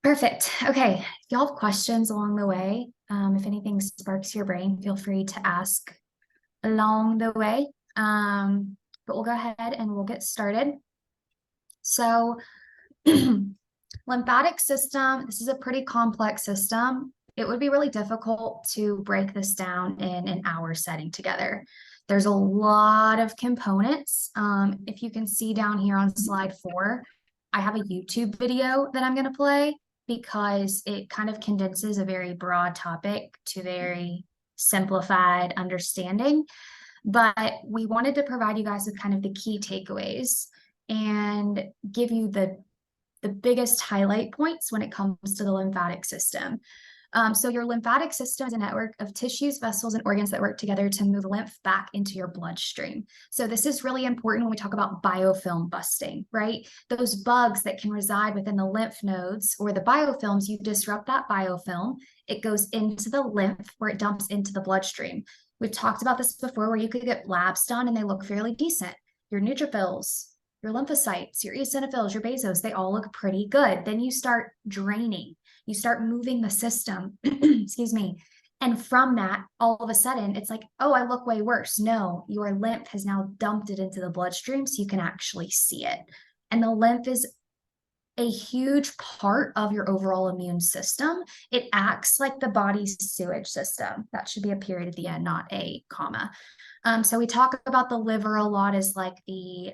Perfect. Okay. If y'all have questions along the way, if anything sparks your brain, feel free to ask along the way. But we'll go ahead and we'll get started. So, lymphatic system, this is a pretty complex system. It would be really difficult to break this down in an hour setting together. There's a lot of components. If you can see down here on slide 4, I have a YouTube video that I'm going to play because it kind of condenses a very broad topic to very simplified understanding. But we wanted to provide you guys with kind of the key takeaways and give you the biggest highlight points when it comes to the lymphatic system. So your lymphatic system is a network of tissues, vessels, and organs that work together to move lymph back into your bloodstream. So this is really important when we talk about biofilm busting, right? Those bugs that can reside within the lymph nodes or the biofilms, you disrupt that biofilm, it goes into the lymph where it dumps into the bloodstream. We've talked about this before where you could get labs done and they look fairly decent. Your neutrophils, your lymphocytes, your eosinophils, your basos, they all look pretty good. Then you start draining, you start moving the system, excuse me. And from that, all of a sudden, it's like, oh, I look way worse. No, your lymph has now dumped it into the bloodstream so you can actually see it. And the lymph is a huge part of your overall immune system. It acts like the body's sewage system. That should be a period at the end, not a comma. So we talk about the liver a lot as like the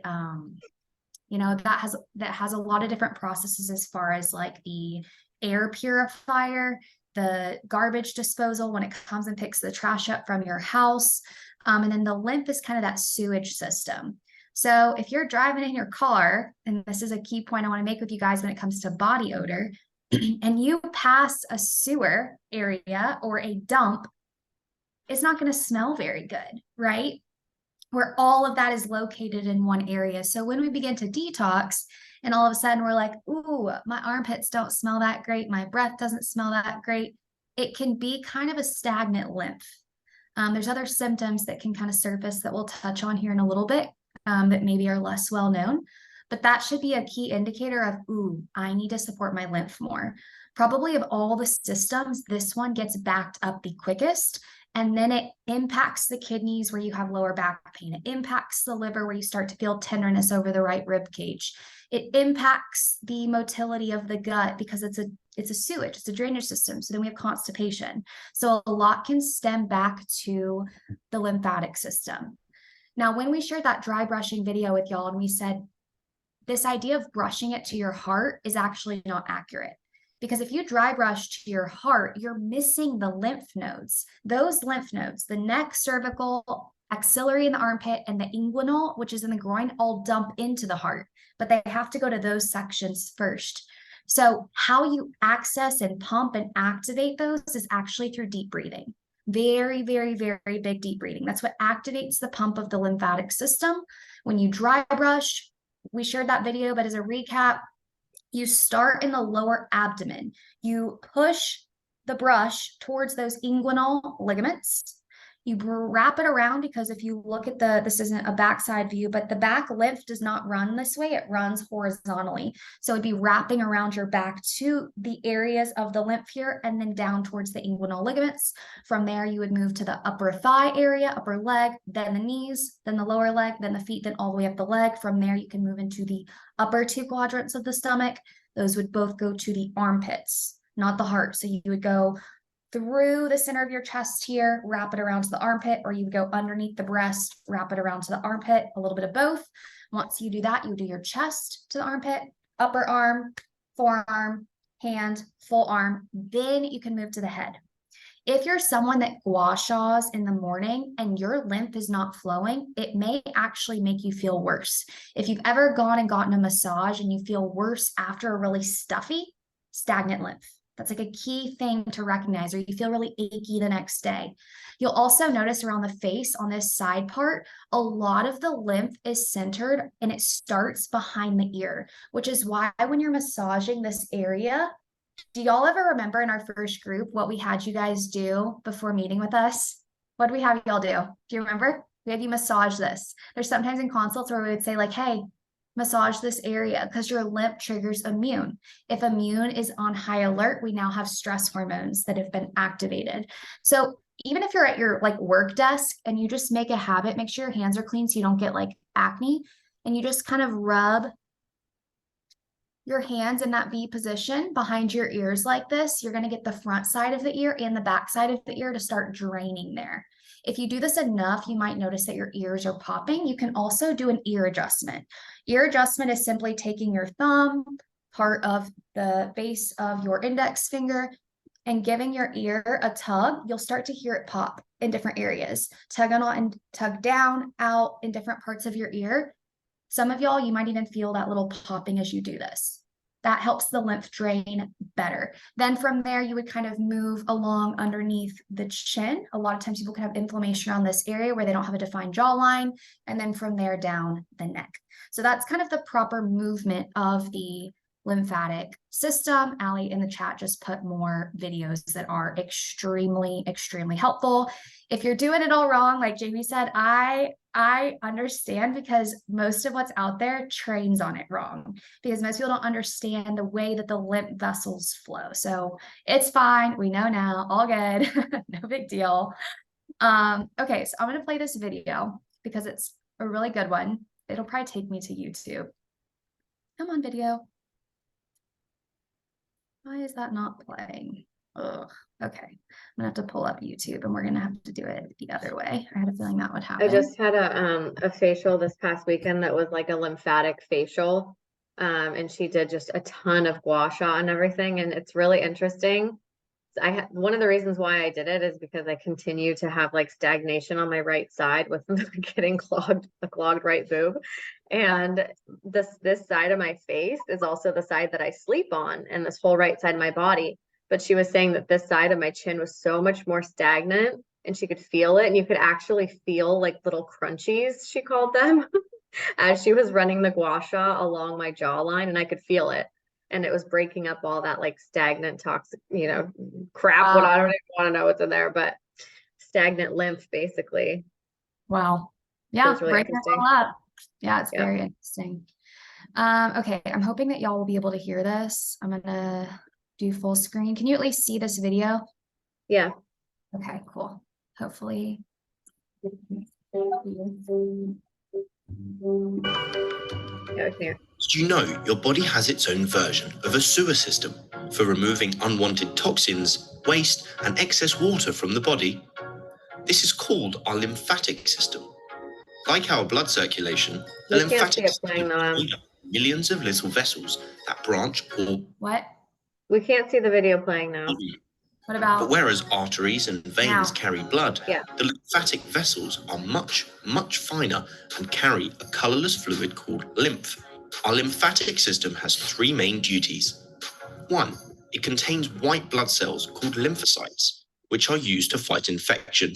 that has a lot of different processes as far as like the air purifier, the garbage disposal when it comes and picks the trash up from your house. And then the lymph is kind of that sewage system. So if you're driving in your car, and this is a key point I want to make with you guys when it comes to body odor, and you pass a sewer area or a dump, it's not going to smell very good, right? Where all of that is located in one area. So when we begin to detox and all of a sudden we're like, ooh, my armpits don't smell that great, my breath doesn't smell that great, it can be kind of a stagnant lymph. There's other symptoms that can kind of surface that we'll touch on here in a little bit that maybe are less well known. But that should be a key indicator of, ooh, I need to support my lymph more. Probably of all the systems, this one gets backed up the quickest. And then it impacts the kidneys where you have lower back pain. It impacts the liver where you start to feel tenderness over the right rib cage. It impacts the motility of the gut because it's a sewage, it's a drainage system. So then we have constipation. So a lot can stem back to the lymphatic system. Now, when we shared that dry brushing video with y'all and we said this idea of brushing it to your heart is actually not accurate. Because if you dry brush to your heart, you're missing the lymph nodes. Those lymph nodes, the neck, cervical, axillary in the armpit, and the inguinal, which is in the groin, all dump into the heart, but they have to go to those sections first. So how you access and pump and activate those is actually through deep breathing. Very, very, very big deep breathing. That's what activates the pump of the lymphatic system. When you dry brush, we shared that video, but as a recap, you start in the lower abdomen. You push the brush towards those inguinal ligaments. You wrap it around because if you look at this isn't a backside view, but the back lymph does not run this way. It runs horizontally. So it'd be wrapping around your back to the areas of the lymph here and then down towards the inguinal ligaments. From there, you would move to the upper thigh area, upper leg, then the knees, then the lower leg, then the feet, then all the way up the leg. From there, you can move into the upper 2 quadrants of the stomach. Those would both go to the armpits, not the heart. So you would go through the center of your chest here, wrap it around to the armpit, or you would go underneath the breast, wrap it around to the armpit, a little bit of both. Once you do that, you do your chest to the armpit, upper arm, forearm, hand, full arm. Then you can move to the head. If you're someone that gua shas in the morning and your lymph is not flowing, it may actually make you feel worse. If you've ever gone and gotten a massage and you feel worse after a really stuffy, stagnant lymph. That's like a key thing to recognize, or you feel really achy the next day. You'll also notice around the face on this side part, a lot of the lymph is centered and it starts behind the ear, which is why when you're massaging this area, do y'all ever remember in our first group what we had you guys do before meeting with us? What did we have y'all do? Do you remember? We had you massage this. There's sometimes in consults where we would say like, hey, massage this area because your lymph triggers immune. If immune is on high alert, we now have stress hormones that have been activated. So even if you're at your like work desk and you just make a habit, make sure your hands are clean so you don't get like acne, and you just kind of rub your hands in that V position behind your ears like this, you're going to get the front side of the ear and the back side of the ear to start draining there. If you do this enough, you might notice that your ears are popping. You can also do an ear adjustment. Ear adjustment is simply taking your thumb, part of the base of your index finger, and giving your ear a tug. You'll start to hear it pop in different areas. Tug on and tug down, out in different parts of your ear. Some of y'all, you might even feel that little popping as you do this. That helps the lymph drain better. Then from there, you would kind of move along underneath the chin. A lot of times people can have inflammation around this area where they don't have a defined jawline, and then from there down the neck. So that's kind of the proper movement of the lymphatic system. Allie in the chat just put more videos that are extremely, extremely helpful. If you're doing it all wrong, like Jamie said, I understand, because most of what's out there trains on it wrong, because most people don't understand the way that the lymph vessels flow. So it's fine. We know now, all good. No big deal. Okay, so I'm going to play this video because it's a really good one. It'll probably take me to YouTube. Come on, video. Why is that not playing? Ugh. Okay, I'm gonna have to pull up YouTube and we're gonna have to do it the other way. I had a feeling that would happen. I just had a facial this past weekend that was like a lymphatic facial. And she did just a ton of gua sha and everything. And it's really interesting. One of the reasons why I did it is because I continue to have like stagnation on my right side with getting a clogged right boob. And this side of my face is also the side that I sleep on, and this whole right side of my body. But she was saying that this side of my chin was so much more stagnant, and she could feel it, and you could actually feel like little crunchies, she called them, as she was running the gua sha along my jawline, and I could feel it. And it was breaking up all that like stagnant toxic, crap. What I don't even want to know what's in there, but stagnant lymph basically. Wow. Yeah, really breaking it all up. Yeah, it's very interesting. Okay, I'm hoping that y'all will be able to hear this. I'm gonna do full screen. Can you at least see this video? Yeah. Okay, cool. Hopefully. Did you know your body has its own version of a sewer system for removing unwanted toxins, waste, and excess water from the body? This is called our lymphatic system. Like our blood circulation, the lymphatic system is millions of little vessels that branch or... What? We can't see the video playing now. What about... But whereas arteries and veins carry blood, the lymphatic vessels are much, much finer and carry a colorless fluid called lymph. Our lymphatic system has three main duties. 1. It contains white blood cells called lymphocytes, which are used to fight infection.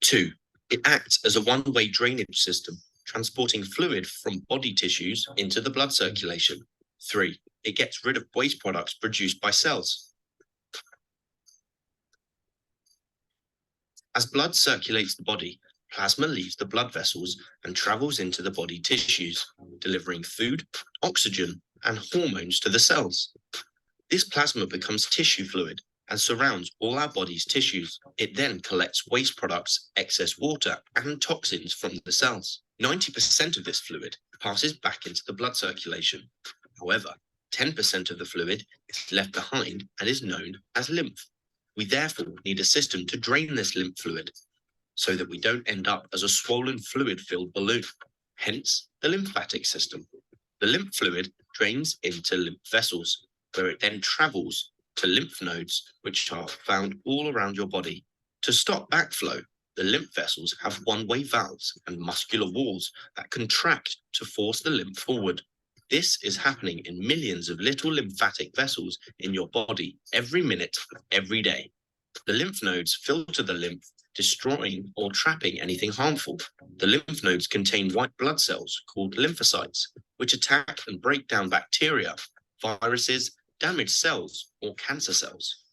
2. It acts as a one-way drainage system, transporting fluid from body tissues into the blood circulation. 3. It gets rid of waste products produced by cells. As blood circulates the body, plasma leaves the blood vessels and travels into the body tissues, delivering food, oxygen, and hormones to the cells. This plasma becomes tissue fluid and surrounds all our body's tissues. It then collects waste products, excess water, and toxins from the cells. 90% of this fluid passes back into the blood circulation. However, 10% of the fluid is left behind and is known as lymph. We therefore need a system to drain this lymph fluid so that we don't end up as a swollen fluid-filled balloon, hence the lymphatic system. The lymph fluid drains into lymph vessels, where it then travels to lymph nodes, which are found all around your body. To stop backflow, the lymph vessels have one-way valves and muscular walls that contract to force the lymph forward. This is happening in millions of little lymphatic vessels in your body every minute of every day. The lymph nodes filter the lymph, destroying or trapping anything harmful. The lymph nodes contain white blood cells called lymphocytes, which attack and break down bacteria, viruses, damaged cells, or cancer cells.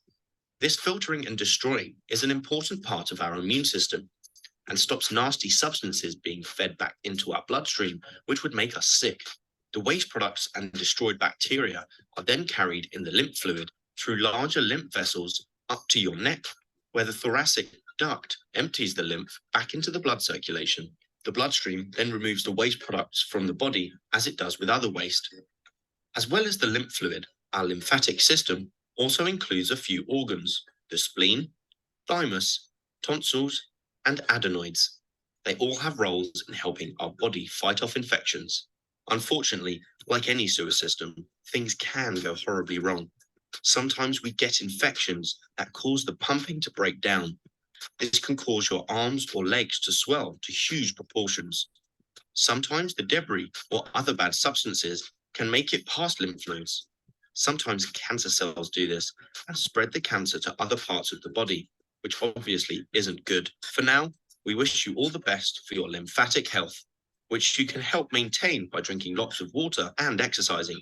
This filtering and destroying is an important part of our immune system and stops nasty substances being fed back into our bloodstream, which would make us sick. The waste products and destroyed bacteria are then carried in the lymph fluid through larger lymph vessels up to your neck, where the thoracic duct empties the lymph back into the blood circulation. The bloodstream then removes the waste products from the body as it does with other waste. As well as the lymph fluid, our lymphatic system also includes a few organs: the spleen, thymus, tonsils, and adenoids. They all have roles in helping our body fight off infections. Unfortunately, like any sewer system, things can go horribly wrong. Sometimes we get infections that cause the pumping to break down. This can cause your arms or legs to swell to huge proportions. Sometimes the debris or other bad substances can make it past lymph nodes. Sometimes cancer cells do this and spread the cancer to other parts of the body, which obviously isn't good. For now, we wish you all the best for your lymphatic health, which you can help maintain by drinking lots of water and exercising.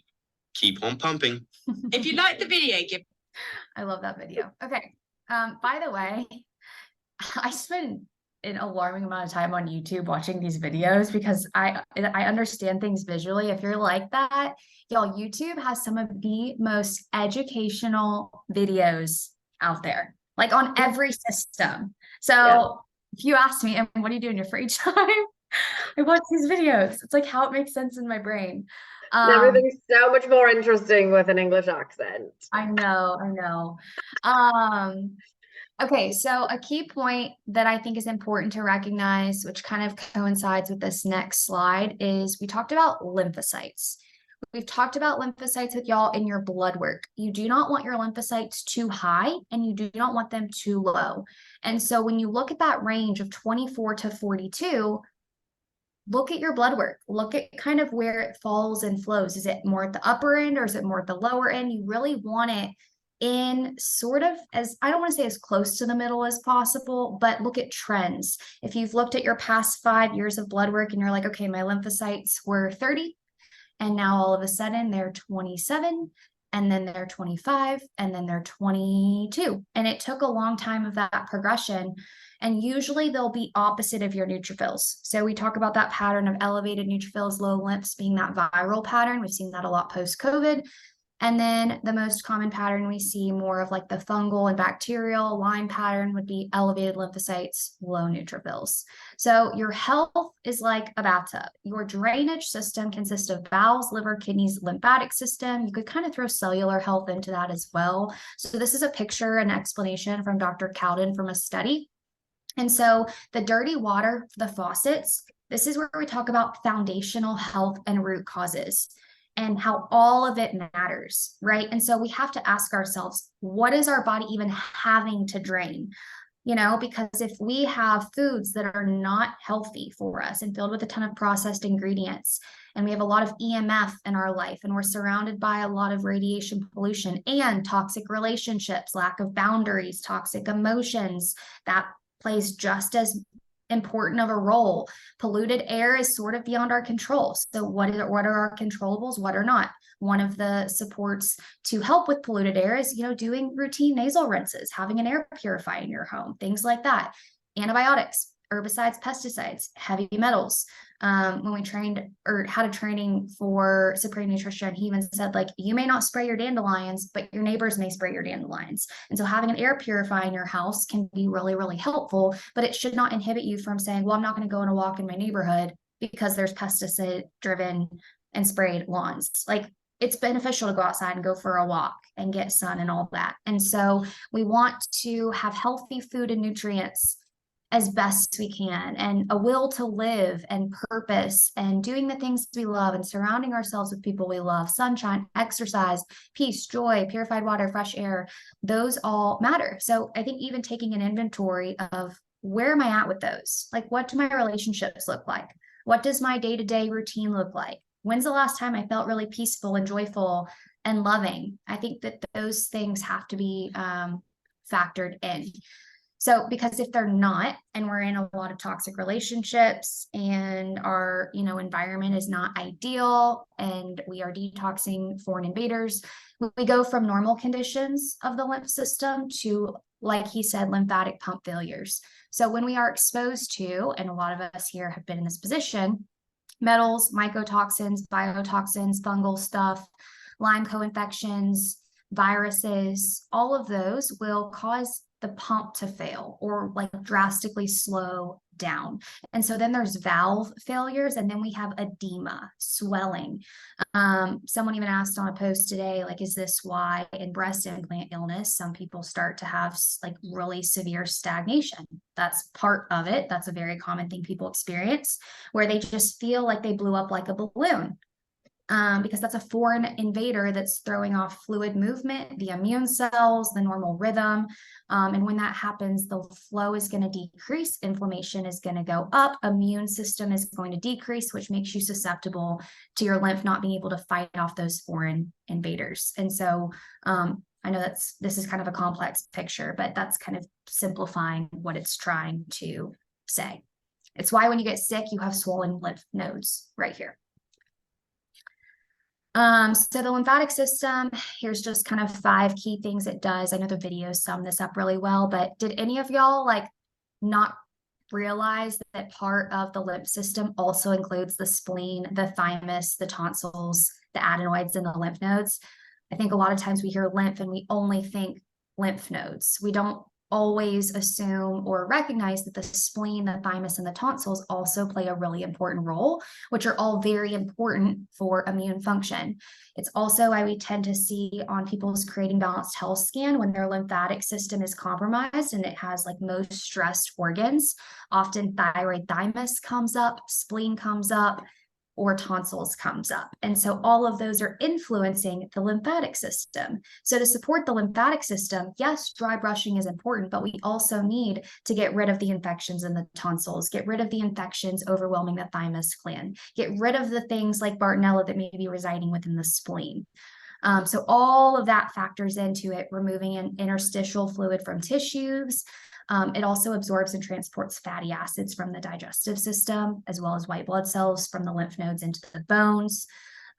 Keep on pumping. If you like the video, give. I love that video. Okay. By the way, I spend an alarming amount of time on YouTube watching these videos because I understand things visually. If you're like that, y'all, YouTube has some of the most educational videos out there, like on every system. So if you ask me, and what do you do in your free time? I watch these videos. It's like how it makes sense in my brain. Everything's so much more interesting with an English accent. I know. Okay, so a key point that I think is important to recognize, which kind of coincides with this next slide, is we talked about lymphocytes. We've talked about lymphocytes with y'all in your blood work. You do not want your lymphocytes too high and you do not want them too low. And so when you look at that range of 24 to 42, look at your blood work. Look at kind of where it falls and flows. Is it more at the upper end or is it more at the lower end? You really want it in sort of, as I don't want to say as close to the middle as possible, but look at trends. If you've looked at your past 5 years of blood work and you're like, okay, my lymphocytes were 30 and now all of a sudden they're 27 and then they're 25 and then they're 22. And it took a long time of that progression. And usually they'll be opposite of your neutrophils. So we talk about that pattern of elevated neutrophils, low lymphs being that viral pattern. We've seen that a lot post-COVID. And then the most common pattern we see more of like the fungal and bacterial line pattern would be elevated lymphocytes, low neutrophils. So your health is like a bathtub. Your drainage system consists of bowels, liver, kidneys, lymphatic system. You could kind of throw cellular health into that as well. So this is a picture and explanation from Dr. Cowden from a study. And so the dirty water, the faucets, this is where we talk about foundational health and root causes and how all of it matters, right? And so we have to ask ourselves, what is our body even having to drain? You know, because if we have foods that are not healthy for us and filled with a ton of processed ingredients, and we have a lot of EMF in our life, and we're surrounded by a lot of radiation pollution and toxic relationships, lack of boundaries, toxic emotions, that plays just as important of a role. Polluted air is sort of beyond our control. So what are our controllables? What are not? One of the supports to help with polluted air is, you know, doing routine nasal rinses, having an air purifier in your home, things like that. Antibiotics, herbicides, pesticides, heavy metals. When we trained or had a training for Supreme Nutrition, he even said, like, you may not spray your dandelions, but your neighbors may spray your dandelions. And so having an air purifier in your house can be really, really helpful, but it should not inhibit you from saying, well, I'm not going to go on a walk in my neighborhood because there's pesticide driven and sprayed lawns. Like, it's beneficial to go outside and go for a walk and get sun and all that. And so we want to have healthy food and nutrients as best we can, and a will to live and purpose and doing the things we love and surrounding ourselves with people we love, sunshine, exercise, peace, joy, purified water, fresh air, those all matter. So I think even taking an inventory of where am I at with those? Like, what do my relationships look like? What does my day-to-day routine look like? When's the last time I felt really peaceful and joyful and loving? I think that those things have to be factored in. So, because if they're not, and we're in a lot of toxic relationships and our, you know, environment is not ideal and we are detoxing foreign invaders, we go from normal conditions of the lymph system to, like he said, lymphatic pump failures. So when we are exposed to, and a lot of us here have been in this position, Metals, mycotoxins, biotoxins, fungal stuff, Lyme co-infections, viruses, all of those will cause the pump to fail or like drastically slow down. And so then there's valve failures, and then we have edema, swelling. Someone even asked on a post today, like, is this why in breast implant illness, some people start to have like really severe stagnation? That's part of it. That's a very common thing people experience, where they just feel like they blew up like a balloon. Because that's a foreign invader that's throwing off fluid movement, the immune cells, the normal rhythm. And when that happens, the flow is going to decrease, inflammation is going to go up, immune system is going to decrease, which makes you susceptible to your lymph not being able to fight off those foreign invaders. And so I know this is kind of a complex picture, but that's kind of simplifying what it's trying to say. It's why when you get sick, you have swollen lymph nodes right here. So the lymphatic system, here's just kind of 5 key things it does. I know the videos sum this up really well, but did any of y'all like not realize that part of the lymph system also includes the spleen, the thymus, the tonsils, the adenoids, and the lymph nodes? I think a lot of times we hear lymph and we only think lymph nodes. We don't always assume or recognize that the spleen, the thymus, and the tonsils also play a really important role, which are all very important for immune function. It's also why we tend to see on people's Creating Balanced Health scan when their lymphatic system is compromised and it has like most stressed organs. Often thyroid, thymus comes up, spleen comes up, or tonsils comes up. And so all of those are influencing the lymphatic system. So to support the lymphatic system, yes, dry brushing is important, but we also need to get rid of the infections in the tonsils, get rid of the infections overwhelming the thymus gland, get rid of the things like Bartonella that may be residing within the spleen. So all of that factors into it, removing an interstitial fluid from tissues. It also absorbs and transports fatty acids from the digestive system, as well as white blood cells from the lymph nodes into the bones.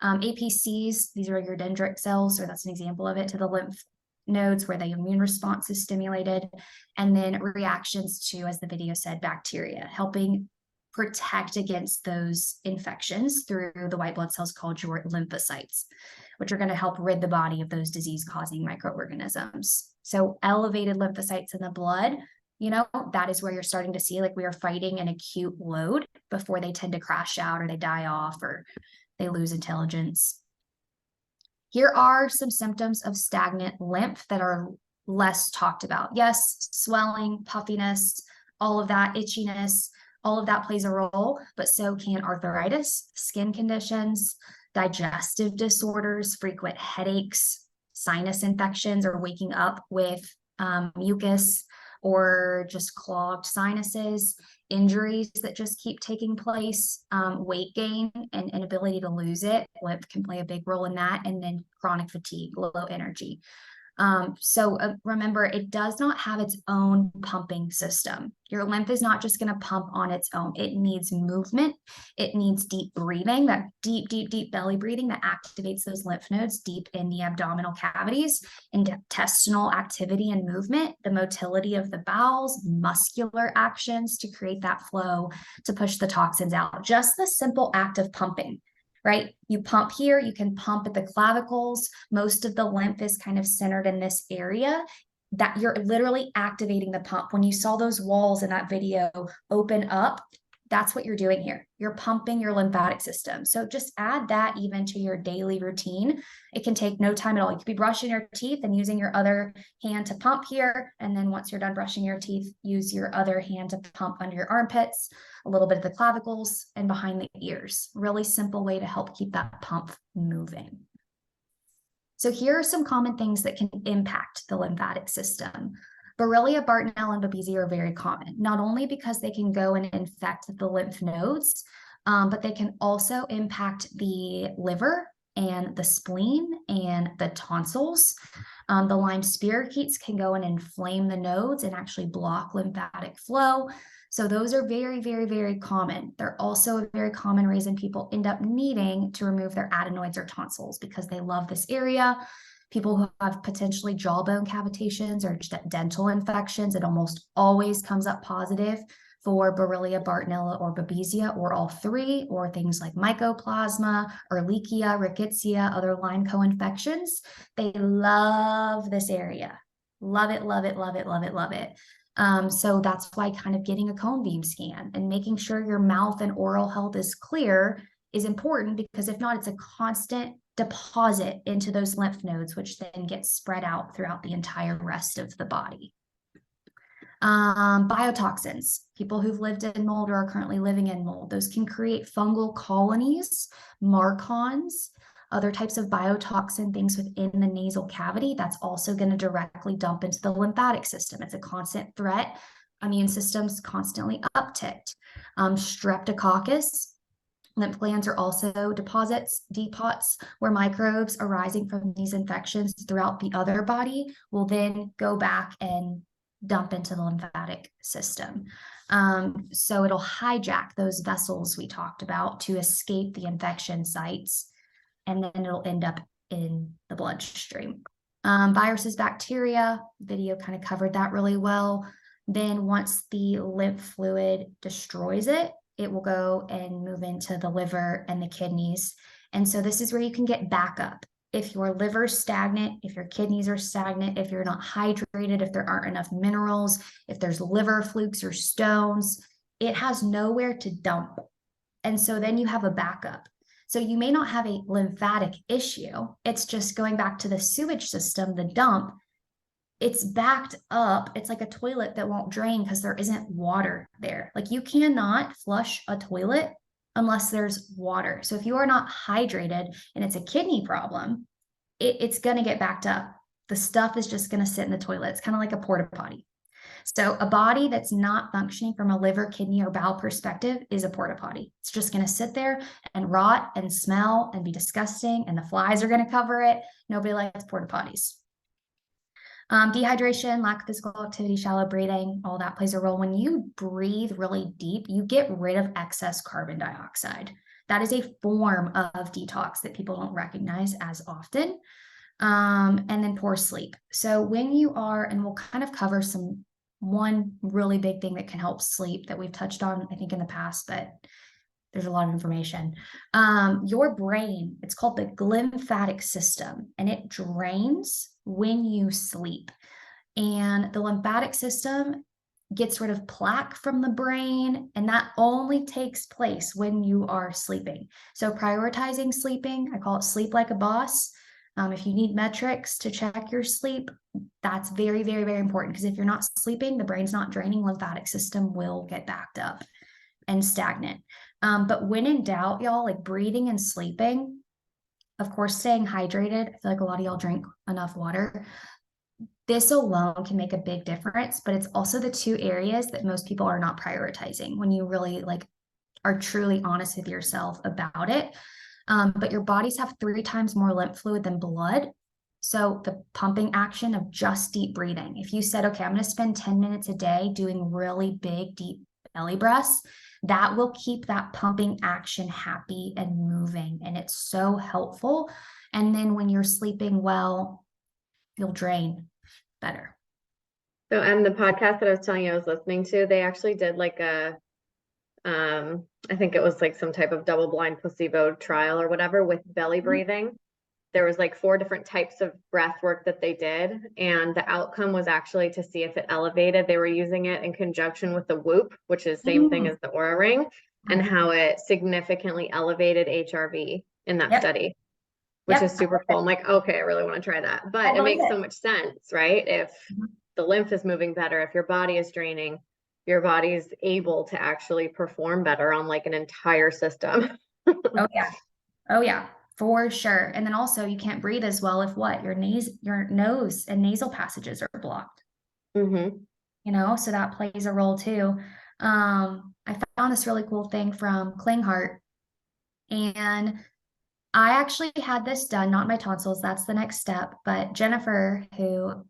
APCs, these are your dendritic cells, or that's an example of it, to the lymph nodes where the immune response is stimulated. And then reactions to, as the video said, bacteria, helping protect against those infections through the white blood cells called your lymphocytes, which are going to help rid the body of those disease-causing microorganisms. So elevated lymphocytes in the blood, that is where you're starting to see like we are fighting an acute load before they tend to crash out or they die off or they lose intelligence. Here are some symptoms of stagnant lymph that are less talked about. Yes, swelling, puffiness, all of that, itchiness, all of that plays a role, but so can arthritis, skin conditions, digestive disorders, frequent headaches, sinus infections, or waking up with mucus or just clogged sinuses, injuries that just keep taking place, weight gain and inability to lose it. Lymph can play a big role in that, and then chronic fatigue, low energy. So remember, it does not have its own pumping system. Your lymph is not just going to pump on its own. It needs movement. It needs deep breathing, that deep, deep, deep belly breathing that activates those lymph nodes deep in the abdominal cavities, intestinal activity and movement, the motility of the bowels, muscular actions to create that flow to push the toxins out. Just the simple act of pumping. Right? You pump here, you can pump at the clavicles. Most of the lymph is kind of centered in this area that you're literally activating the pump. When you saw those walls in that video open up, that's what you're doing here. You're pumping your lymphatic system. So just add that even to your daily routine. It can take no time at all. You could be brushing your teeth and using your other hand to pump here. And then once you're done brushing your teeth, use your other hand to pump under your armpits, a little bit of the clavicles, and behind the ears. Really simple way to help keep that pump moving. So here are some common things that can impact the lymphatic system. Borrelia, Bartonella, and Babesia are very common, not only because they can go and infect the lymph nodes, but they can also impact the liver and the spleen and the tonsils. The Lyme spirochetes can go and inflame the nodes and actually block lymphatic flow. So those are very, very, very common. They're also a very common reason people end up needing to remove their adenoids or tonsils because they love this area. People who have potentially jawbone cavitations or dental infections, it almost always comes up positive for Borrelia, Bartonella, or Babesia, or all three, or things like Mycoplasma, Ehrlichia, Rickettsia, other Lyme co-infections. They love this area. Love it, love it, love it, love it, love it. So that's why kind of getting a cone beam scan and making sure your mouth and oral health is clear is important, because if not, it's a constant deposit into those lymph nodes, which then gets spread out throughout the entire rest of the body. Biotoxins, people who've lived in mold or are currently living in mold, those can create fungal colonies, marcons, other types of biotoxin, things within the nasal cavity. That's also going to directly dump into the lymphatic system. It's a constant threat. Immune system's constantly upticked. Streptococcus, lymph glands are also depots where microbes arising from these infections throughout the other body will then go back and dump into the lymphatic system. So it'll hijack those vessels we talked about to escape the infection sites, and then it'll end up in the bloodstream. Viruses, bacteria, video kind of covered that really well. Then once the lymph fluid destroys it, it will go and move into the liver and the kidneys. And so this is where you can get backup. If your liver's stagnant, if your kidneys are stagnant, if you're not hydrated, if there aren't enough minerals, if there's liver flukes or stones, it has nowhere to dump. And so then you have a backup. So you may not have a lymphatic issue. It's just going back to the sewage system, the dump. It's backed up. It's like a toilet that won't drain because there isn't water there. Like, you cannot flush a toilet unless there's water. So if you are not hydrated and it's a kidney problem, it's going to get backed up. The stuff is just going to sit in the toilet. It's kind of like a porta potty. So a body that's not functioning from a liver, kidney, or bowel perspective is a porta potty. It's just going to sit there and rot and smell and be disgusting, and the flies are going to cover it. Nobody likes porta potties. Dehydration, lack of physical activity, shallow breathing, all that plays a role. When you breathe really deep, you get rid of excess carbon dioxide. That is a form of detox that people don't recognize as often. And then poor sleep. So when you are, and we'll kind of cover one really big thing that can help sleep that we've touched on, I think, in the past, but there's a lot of information. Your brain, it's called the lymphatic system, and it drains when you sleep. And the lymphatic system gets rid of plaque from the brain, and that only takes place when you are sleeping. So prioritizing sleeping, I call it sleep like a boss. If you need metrics to check your sleep, that's very, very, very important, because if you're not sleeping, the brain's not draining, lymphatic system will get backed up and stagnant. But when in doubt, y'all, like breathing and sleeping, of course, staying hydrated. I feel like a lot of y'all drink enough water. This alone can make a big difference, but it's also the two areas that most people are not prioritizing when you really are truly honest with yourself about it. But your bodies have 3 times more lymph fluid than blood. So the pumping action of just deep breathing, if you said, okay, I'm going to spend 10 minutes a day doing really big, deep belly breaths, that will keep that pumping action happy and moving. And it's so helpful. And then when you're sleeping well, you'll drain better. So, and the podcast that I was telling you I was listening to, they actually did I think it was some type of double-blind placebo trial or whatever with belly breathing. There was 4 different types of breath work that they did, and the outcome was actually to see if it elevated. They were using it in conjunction with the Whoop, which is the same thing as the Oura Ring, and how it significantly elevated HRV in that study, which is super cool. I'm like, okay, I really want to try that. But it makes so much sense, right? If the lymph is moving better, if your body is draining, your body's able to actually perform better on an entire system. Oh yeah, for sure. And then also you can't breathe as well if your nose and nasal passages are blocked. So that plays a role too. I found this really cool thing from Klinghardt, and I actually had this done, not my tonsils, that's the next step, but Jennifer, who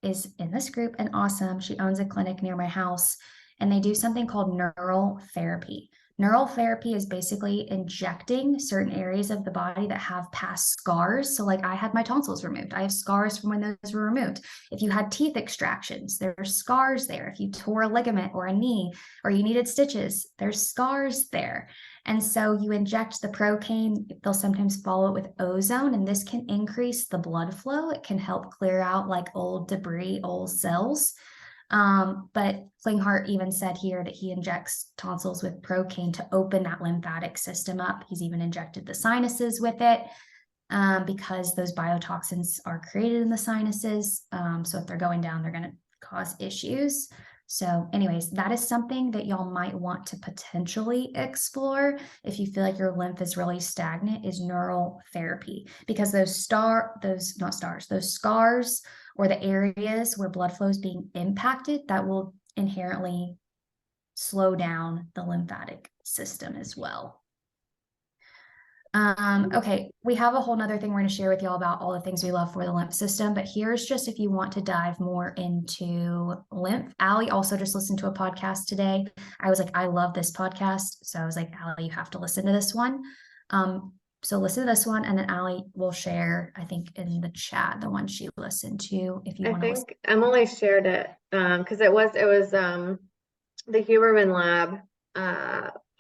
is in this group and awesome, she owns a clinic near my house, and they do something called neural therapy. Neural therapy is basically injecting certain areas of the body that have past scars. So like I had my tonsils removed. I have scars from when those were removed. If you had teeth extractions, there's scars there. If you tore a ligament or a knee or you needed stitches, there's scars there. And so you inject the procaine, they'll sometimes follow it with ozone, and this can increase the blood flow. It can help clear out like old debris, old cells. But Klinghardt even said here that he injects tonsils with procaine to open that lymphatic system up. He's even injected the sinuses with it because those biotoxins are created in the sinuses. So if they're going down, they're going to cause issues. So anyways, that is something that y'all might want to potentially explore if you feel like your lymph is really stagnant, is neural therapy, because those scars or the areas where blood flow is being impacted, that will inherently slow down the lymphatic system as well. Okay, we have a whole nother thing we're going to share with y'all about all the things we love for the lymph system, but here's just if you want to dive more into lymph. Allie also just listened to a podcast today. I was like, I love this podcast. So I was like, Allie, you have to listen to this one. So listen to this one, and then Allie will share, I think, in the chat, the one she listened to, if you I want to think listen. Emily shared it because it was the Huberman Lab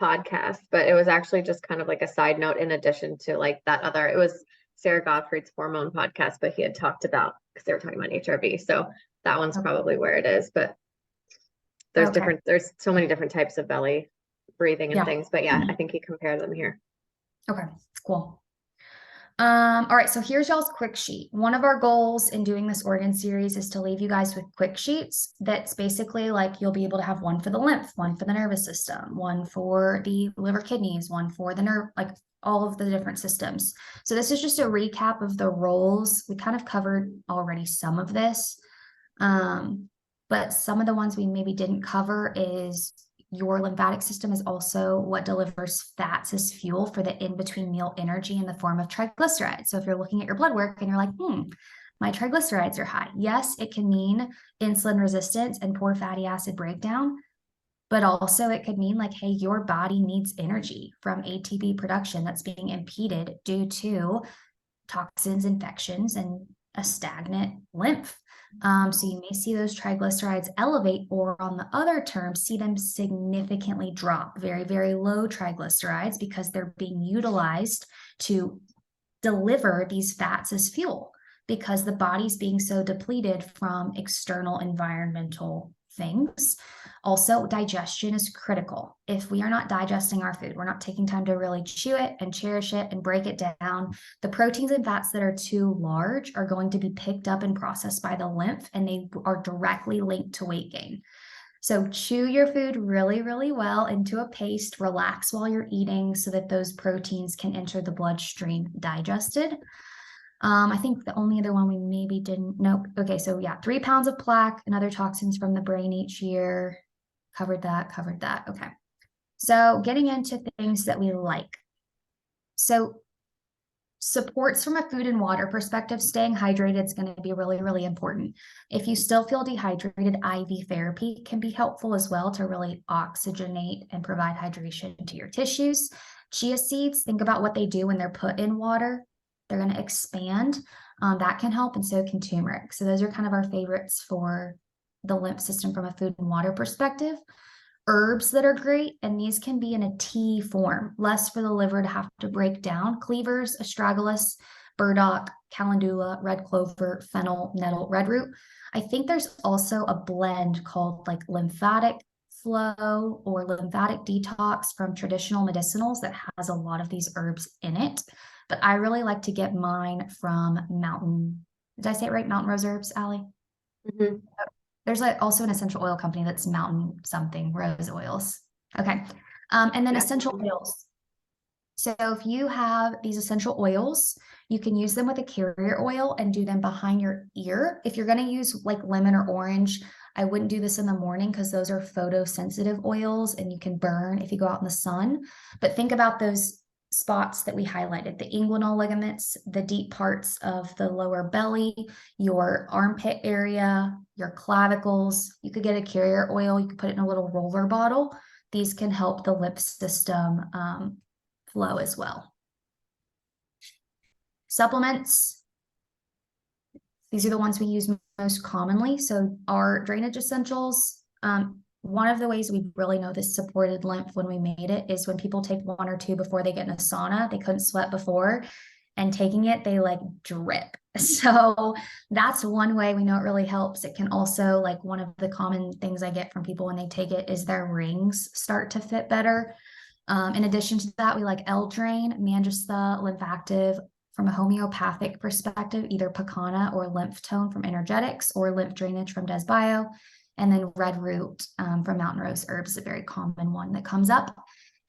podcast, but it was actually just kind of like a side note in addition to like that other, it was Sarah Gottfried's hormone podcast, but he had talked about, because they were talking about HRV. So that one's probably where it is, but there's there's so many different types of belly breathing and things, but yeah, I think he compared them here. Okay, cool. All right, so here's y'all's quick sheet. One of our goals in doing this organ series is to leave you guys with quick sheets. That's basically like you'll be able to have one for the lymph, one for the nervous system, one for the liver, kidneys, one for the nerve, like all of the different systems. So this is just a recap of the roles. We kind of covered already some of this, but some of the ones we maybe didn't cover is your lymphatic system is also what delivers fats as fuel for the in-between meal energy in the form of triglycerides. So if you're looking at your blood work and you're like, my triglycerides are high. Yes, it can mean insulin resistance and poor fatty acid breakdown, but also it could mean like, hey, your body needs energy from ATP production that's being impeded due to toxins, infections, and a stagnant lymph. So you may see those triglycerides elevate, or on the other term, see them significantly drop, very, very low triglycerides, because they're being utilized to deliver these fats as fuel, because the body's being so depleted from external environmental things. Also, digestion is critical. If we are not digesting our food, we're not taking time to really chew it and cherish it and break it down, the proteins and fats that are too large are going to be picked up and processed by the lymph, and they are directly linked to weight gain. So chew your food really, really well into a paste, relax while you're eating so that those proteins can enter the bloodstream digested. I think the only other one we maybe didn't, nope. Okay, so yeah, 3 pounds of plaque and other toxins from the brain each year. Covered that. Okay. So getting into things that we like. So supports from a food and water perspective, staying hydrated is going to be really, really important. If you still feel dehydrated, IV therapy can be helpful as well to really oxygenate and provide hydration to your tissues. Chia seeds, think about what they do when they're put in water. They're going to expand. That can help, and so can turmeric. So those are kind of our favorites for the lymph system from a food and water perspective. Herbs that are great, and these can be in a tea form, less for the liver to have to break down. Cleavers, astragalus, burdock, calendula, red clover, fennel, nettle, red root. I think there's also a blend called like lymphatic flow or lymphatic detox from traditional medicinals that has a lot of these herbs in it. But I really like to get mine from Mountain. Did I say it right? Mountain Rose Herbs, Allie? Mm-hmm. There's like also an essential oil company that's Mountain something Rose Oils. Okay. And then essential oils. So if you have these essential oils, you can use them with a carrier oil and do them behind your ear. If you're going to use like lemon or orange, I wouldn't do this in the morning because those are photosensitive oils and you can burn if you go out in the sun. But think about those spots that we highlighted, the inguinal ligaments, the deep parts of the lower belly, your armpit area, your clavicles. You could get a carrier oil. You could put it in a little roller bottle. these can help the lymph system flow as well. Supplements. These are the ones we use most commonly. So our drainage essentials, one of the ways we really know this supported lymph when we made it is when people take 1 or 2 before they get in a sauna. They couldn't sweat before, and taking it, they like drip. So that's one way we know it really helps. It can also, like, one of the common things I get from people when they take it is their rings start to fit better. In addition to that, we like L-Drain, Manjustha, Lymphatic from a homeopathic perspective, either Pacana or Lymph Tone from Energetics, or Lymph Drainage from Des Bio. And then Red Root from Mountain Rose Herbs is a very common one that comes up.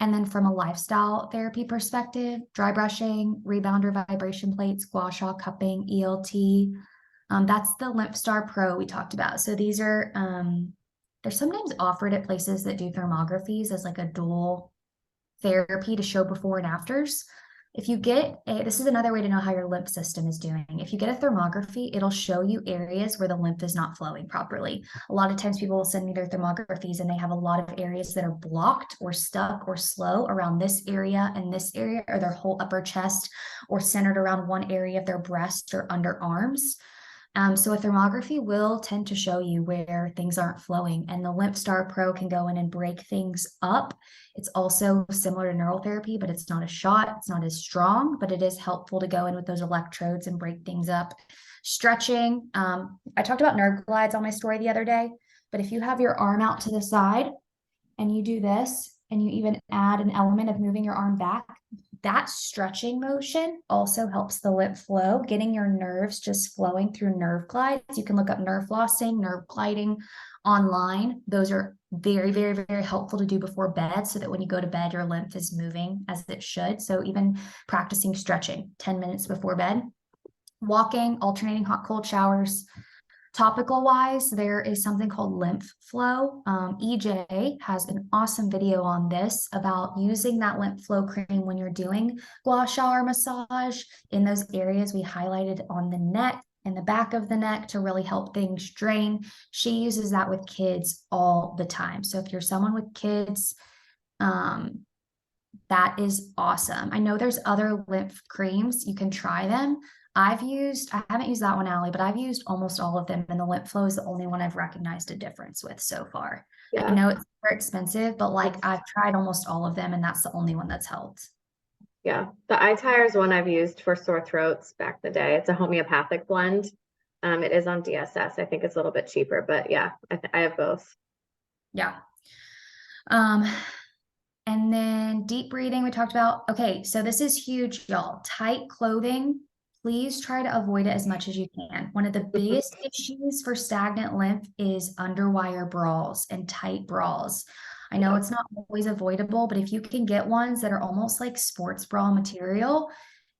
And then from a lifestyle therapy perspective, dry brushing, rebounder vibration plates, gua sha cupping, ELT. That's the Lymph Star Pro we talked about. So these are, they're sometimes offered at places that do thermographies as like a dual therapy to show before and afters. If you get this is another way to know how your lymph system is doing. If you get a thermography, it'll show you areas where the lymph is not flowing properly. A lot of times people will send me their thermographies and they have a lot of areas that are blocked or stuck or slow around this area and this area, or their whole upper chest, or centered around one area of their breast or underarms. So a thermography will tend to show you where things aren't flowing, and the Lymph Star Pro can go in and break things up. It's also similar to neural therapy, but it's not a shot. It's not as strong, but it is helpful to go in with those electrodes and break things up. Stretching. I talked about nerve glides on my story the other day, but if you have your arm out to the side and you do this, and you even add an element of moving your arm back, that stretching motion also helps the lymph flow, getting your nerves just flowing through nerve glides. You can look up nerve flossing, nerve gliding online. Those are very, very, very helpful to do before bed, so that when you go to bed, your lymph is moving as it should. So even practicing stretching 10 minutes before bed, walking, alternating hot, cold showers. Topical wise, there is something called lymph flow. EJ has an awesome video on this about using that lymph flow cream when you're doing gua sha or massage in those areas we highlighted on the neck and the back of the neck to really help things drain. She uses that with kids all the time. So if you're someone with kids, that is awesome. I know there's other lymph creams. You can try them. I haven't used that one, Allie, but I've used almost all of them, and the lymph flow is the only one I've recognized a difference with so far. Yeah. I know it's super expensive, but like I've tried almost all of them, and that's the only one that's helped. Yeah, the eye tire is one I've used for sore throats back in the day. It's a homeopathic blend. It is on DSS. I think it's a little bit cheaper, but yeah, I have both. Yeah. And then deep breathing we talked about. Okay, so this is huge, y'all. Tight clothing. Please try to avoid it as much as you can. One of the biggest issues for stagnant lymph is underwire bras and tight bras. I know it's not always avoidable, but if you can get ones that are almost like sports bra material,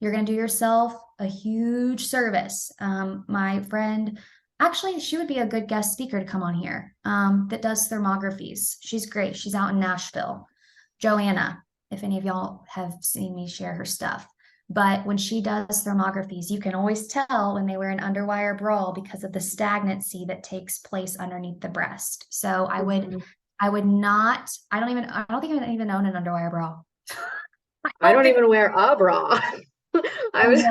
you're going to do yourself a huge service. My friend, actually, she would be a good guest speaker to come on here, that does thermographies. She's great. She's out in Nashville. Joanna, if any of y'all have seen me share her stuff. But when she does thermographies, you can always tell when they wear an underwire bra because of the stagnancy that takes place underneath the breast. So I would not, I don't think I even own an underwire bra. I don't even wear a bra. I was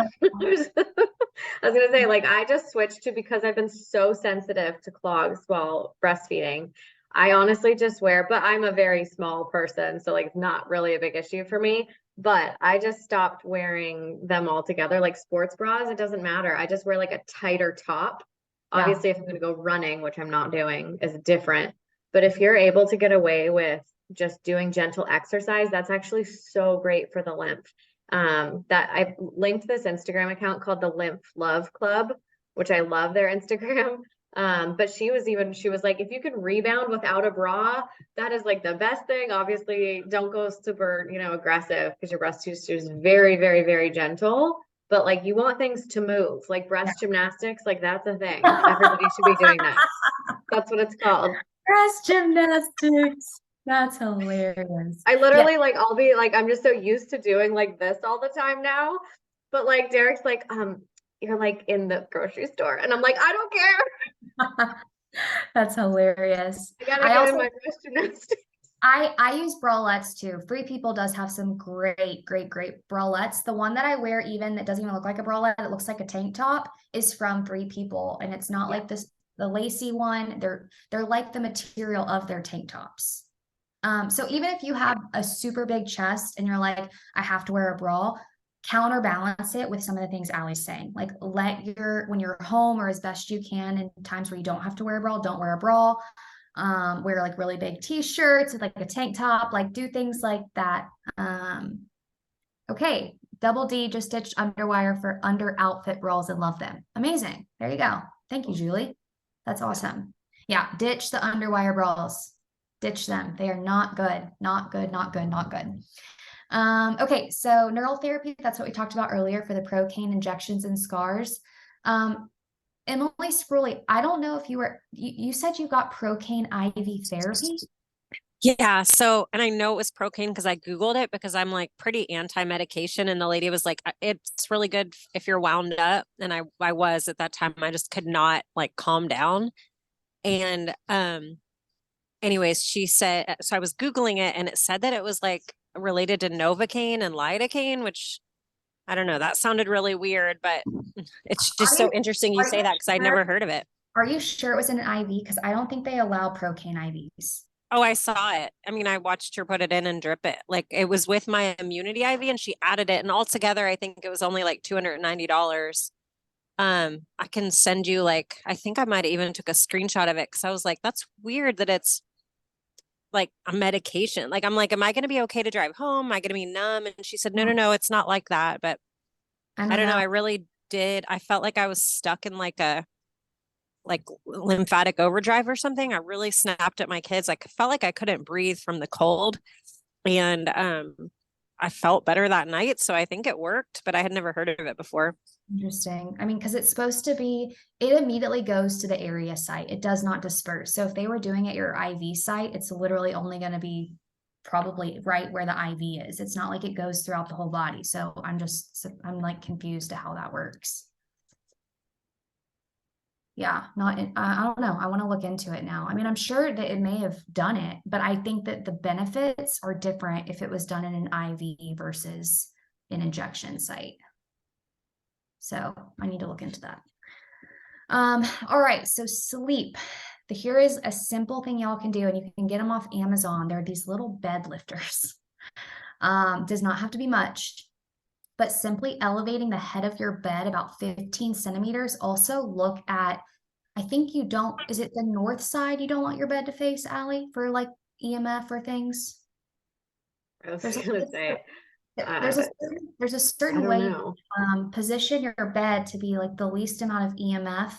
gonna say, like, I just switched to, because I've been so sensitive to clogs while breastfeeding. I honestly just wear, but I'm a very small person, so like it's not really a big issue for me. But I just stopped wearing them altogether. Like sports bras, it doesn't matter. I just wear like a tighter top. Obviously, if I'm gonna go running, which I'm not doing, is different. But if you're able to get away with just doing gentle exercise, that's actually so great for the lymph. That I linked this Instagram account called the Lymph Love Club, which I love their Instagram. But she was like, if you can rebound without a bra, that is like the best thing. Obviously, don't go super, aggressive, because your breast tissue is very, very, very gentle. But like, you want things to move, like breast gymnastics, like that's a thing. Everybody should be doing that. That's what it's called. Breast gymnastics. That's hilarious. I literally like, I'll be like, I'm just so used to doing like this all the time now. But like Derek's like, you're like in the grocery store, and I'm like, I don't care. That's hilarious. I gotta get in my breast gymnastics. I use bralettes too. Free People does have some great bralettes. The one that I wear, even that doesn't even look like a bralette, it looks like a tank top, is from Free People, and it's not like this the lacy one. They're like the material of their tank tops. So even if you have a super big chest and you're like, I have to wear a bra, counterbalance it with some of the things Allie's saying. Like when you're home or as best you can in times where you don't have to wear a bra, don't wear a bra. Wear like really big t-shirts with like a tank top, like do things like that. Okay, Double D just stitched underwire for under outfit bras and love them. Amazing. There you go. Thank you, Julie. That's awesome. Yeah, ditch the underwire bras. Ditch them. They are not good. Not good, not good, not good. Okay, so neural therapy, that's what we talked about earlier for the procaine injections and scars. Emily Spruly, I don't know if you said you got procaine IV therapy. Yeah. So, and I know it was procaine because I Googled it because I'm like pretty anti-medication. And the lady was like, it's really good if you're wound up. And I was at that time, I just could not like calm down. And, anyways, she said, so I was Googling it and it said that it was like related to Novocaine and lidocaine, which I don't know, that sounded really weird, but it's just so interesting you say that because I'd never heard of it. Are you sure it was in an IV? Because I don't think they allow procaine IVs. Oh, I saw it. I mean, I watched her put it in and drip it. Like it was with my immunity IV and she added it. And altogether, I think it was only like $290. I can send you like, I think I might even took a screenshot of it because I was like, that's weird that it's like a medication. Like, I'm like, am I going to be okay to drive home? Am I going to be numb? And she said, no, it's not like that. But I don't know. I really did. I felt like I was stuck in like a lymphatic overdrive or something. I really snapped at my kids. I felt like I couldn't breathe from the cold. And I felt better that night. So I think it worked, but I had never heard of it before. Interesting. I mean, because it's supposed to be, it immediately goes to the area site. It does not disperse. So if they were doing it at your IV site, it's literally only going to be probably right where the IV is. It's not like it goes throughout the whole body. So I'm like confused to how that works. Yeah, I don't know. I want to look into it now. I mean, I'm sure that it may have done it, but I think that the benefits are different if it was done in an IV versus an injection site. So I need to look into that. All right, so sleep. Here is a simple thing y'all can do, and you can get them off Amazon. There are these little bed lifters. Does not have to be much, but simply elevating the head of your bed about 15 centimeters. Also look at, I think you don't, is it the north side you don't want your bed to face, Allie, for like EMF or things? I was gonna say, there's a certain way you position your bed to be like the least amount of EMF.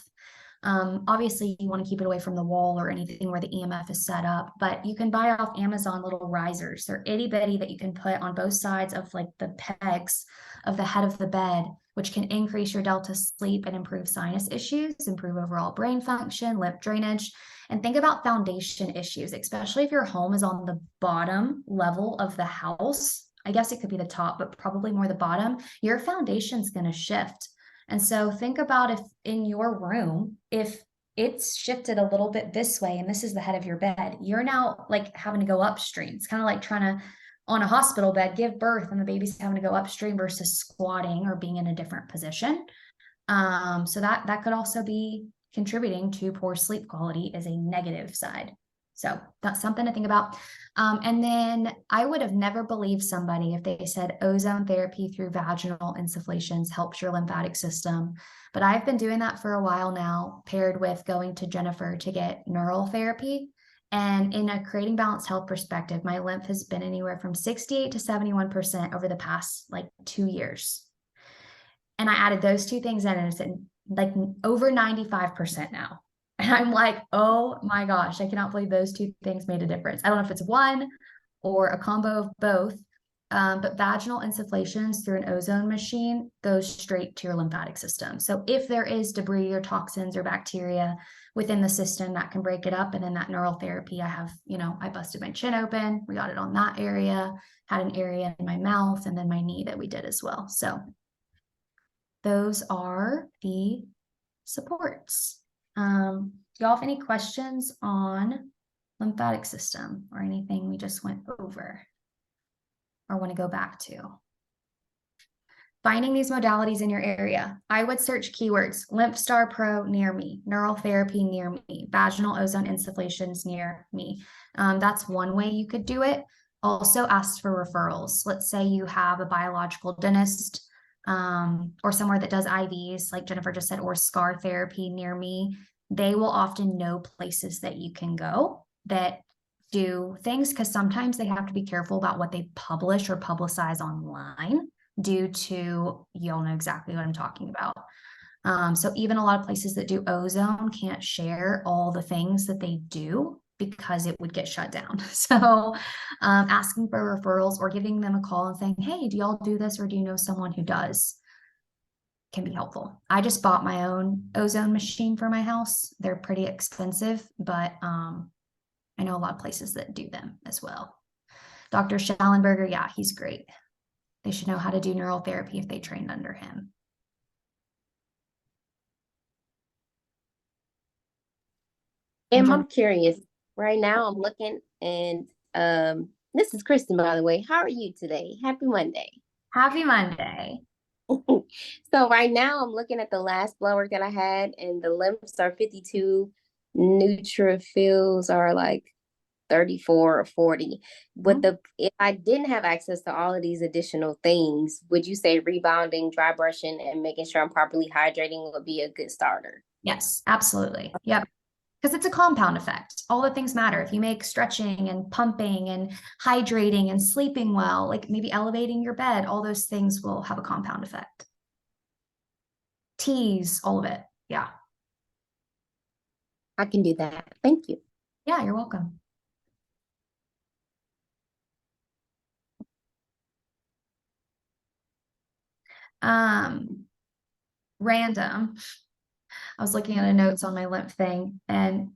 Obviously you want to keep it away from the wall or anything where the EMF is set up, but you can buy off Amazon little risers. They're itty bitty that you can put on both sides of like the pegs of the head of the bed, which can increase your delta sleep and improve sinus issues, improve overall brain function, lymph drainage. And think about foundation issues, especially if your home is on the bottom level of the house. I guess it could be the top, but probably more the bottom. Your foundation's going to shift. And so think about if in your room, if it's shifted a little bit this way and this is the head of your bed, you're now like having to go upstream. It's kind of like trying to, on a hospital bed, give birth and the baby's having to go upstream versus squatting or being in a different position. So that could also be contributing to poor sleep quality as a negative side. So that's something to think about. And then I would have never believed somebody if they said ozone therapy through vaginal insufflations helps your lymphatic system. But I've been doing that for a while now, paired with going to Jennifer to get neural therapy. And in a creating balanced health perspective, my lymph has been anywhere from 68 to 71% over the past like 2 years. And I added those two things in and it's like over 95% now. And I'm like, oh my gosh, I cannot believe those two things made a difference. I don't know if it's one or a combo of both, but vaginal insufflations through an ozone machine goes straight to your lymphatic system. So if there is debris or toxins or bacteria within the system, that can break it up. And then that neural therapy, I have, I busted my chin open. We got it on that area, had an area in my mouth, and then my knee that we did as well. So those are the supports. Do y'all have any questions on lymphatic system or anything we just went over or want to go back to? Finding these modalities in your area. I would search keywords, LymphStar Pro near me, neural therapy near me, vaginal ozone insufflations near me. That's one way you could do it. Also ask for referrals. Let's say you have a biological dentist or somewhere that does IVs, like Jennifer just said, or scar therapy near me. They will often know places that you can go that do things, because sometimes they have to be careful about what they publish or publicize online due to, you'll know exactly what I'm talking about. So even a lot of places that do ozone can't share all the things that they do because it would get shut down. So asking for referrals or giving them a call and saying, hey, do y'all do this, or do you know someone who does, can be helpful. I just bought my own ozone machine for my house. They're pretty expensive, but I know a lot of places that do them as well. Dr. Schallenberger, yeah, he's great. They should know how to do neural therapy if they trained under him. And I'm curious, right now I'm looking and this is Kristen, by the way. How are you today? Happy Monday. Happy Monday. So right now I'm looking at the last blood work that I had, and the lymphs are 52, neutrophils are like 34 or 40. But if I didn't have access to all of these additional things, would you say rebounding, dry brushing, and making sure I'm properly hydrating would be a good starter? Yes, absolutely. Yep. Because it's a compound effect. All the things matter. If you make stretching and pumping and hydrating and sleeping well, like maybe elevating your bed, all those things will have a compound effect. Teas, all of it. Yeah. I can do that. Thank you. Yeah, you're welcome. Random. I was looking at the notes on my lymph thing, and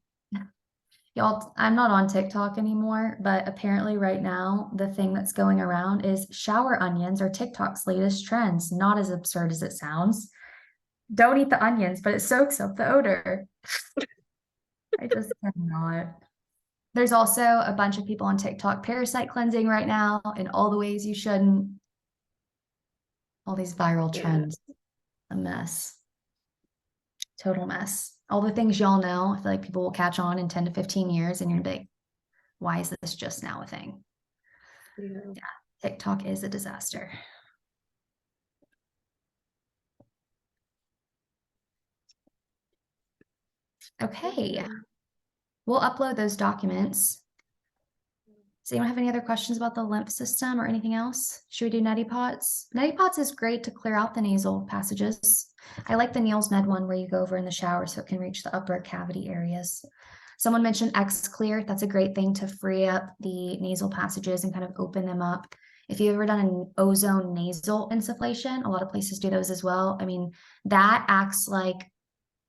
y'all, I'm not on TikTok anymore, but apparently right now the thing that's going around is shower onions are TikTok's latest trends. Not as absurd as it sounds. Don't eat the onions, but it soaks up the odor. I just cannot. There's also a bunch of people on TikTok parasite cleansing right now in all the ways you shouldn't. All these viral trends. A mess. Total mess. All the things y'all know, I feel like people will catch on in 10 to 15 years, and you're gonna be like, why is this just now a thing? Yeah, TikTok is a disaster. Okay, we'll upload those documents. Does anyone have any other questions about the lymph system or anything else? Should we do neti pots? Neti pots is great to clear out the nasal passages. I like the Neil's Med one where you go over in the shower so it can reach the upper cavity areas. Someone mentioned X-Clear. That's a great thing to free up the nasal passages and kind of open them up. If you've ever done an ozone nasal insufflation, a lot of places do those as well. I mean, that acts like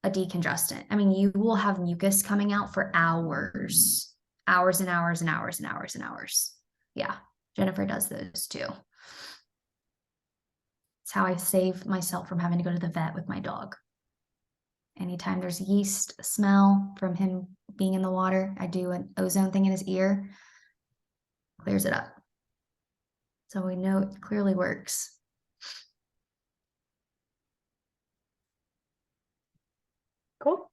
a decongestant. I mean, you will have mucus coming out for hours and hours and hours and hours and hours. Yeah, Jennifer does those too. It's how I save myself from having to go to the vet with my dog. Anytime there's yeast smell from him being in the water, I do an ozone thing in his ear, clears it up. So we know it clearly works. Cool.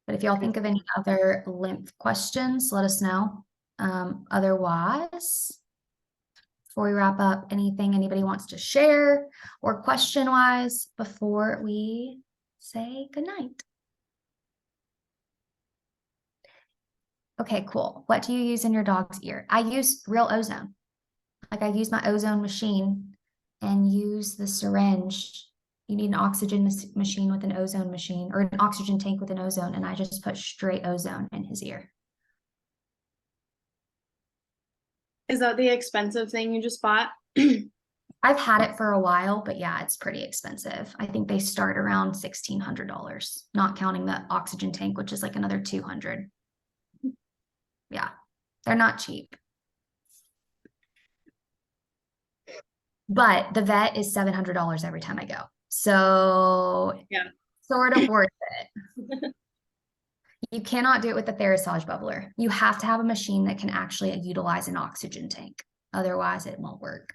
But if y'all think of any other lymph questions, let us know. Otherwise, before we wrap up, anything anybody wants to share or question-wise before we say goodnight? Okay, cool. What do you use in your dog's ear? I use real ozone. Like I use my ozone machine and use the syringe. You need an oxygen machine with an ozone machine, or an oxygen tank with an ozone, and I just put straight ozone in his ear. Is that the expensive thing you just bought? I've had it for a while, but yeah, it's pretty expensive. I think they start around $1,600, not counting the oxygen tank, which is like another $200. Yeah, they're not cheap. But the vet is $700 every time I go. So Yeah, sort of worth it. You cannot do it with the Therasage bubbler. You have to have a machine that can actually utilize an oxygen tank. Otherwise, it won't work.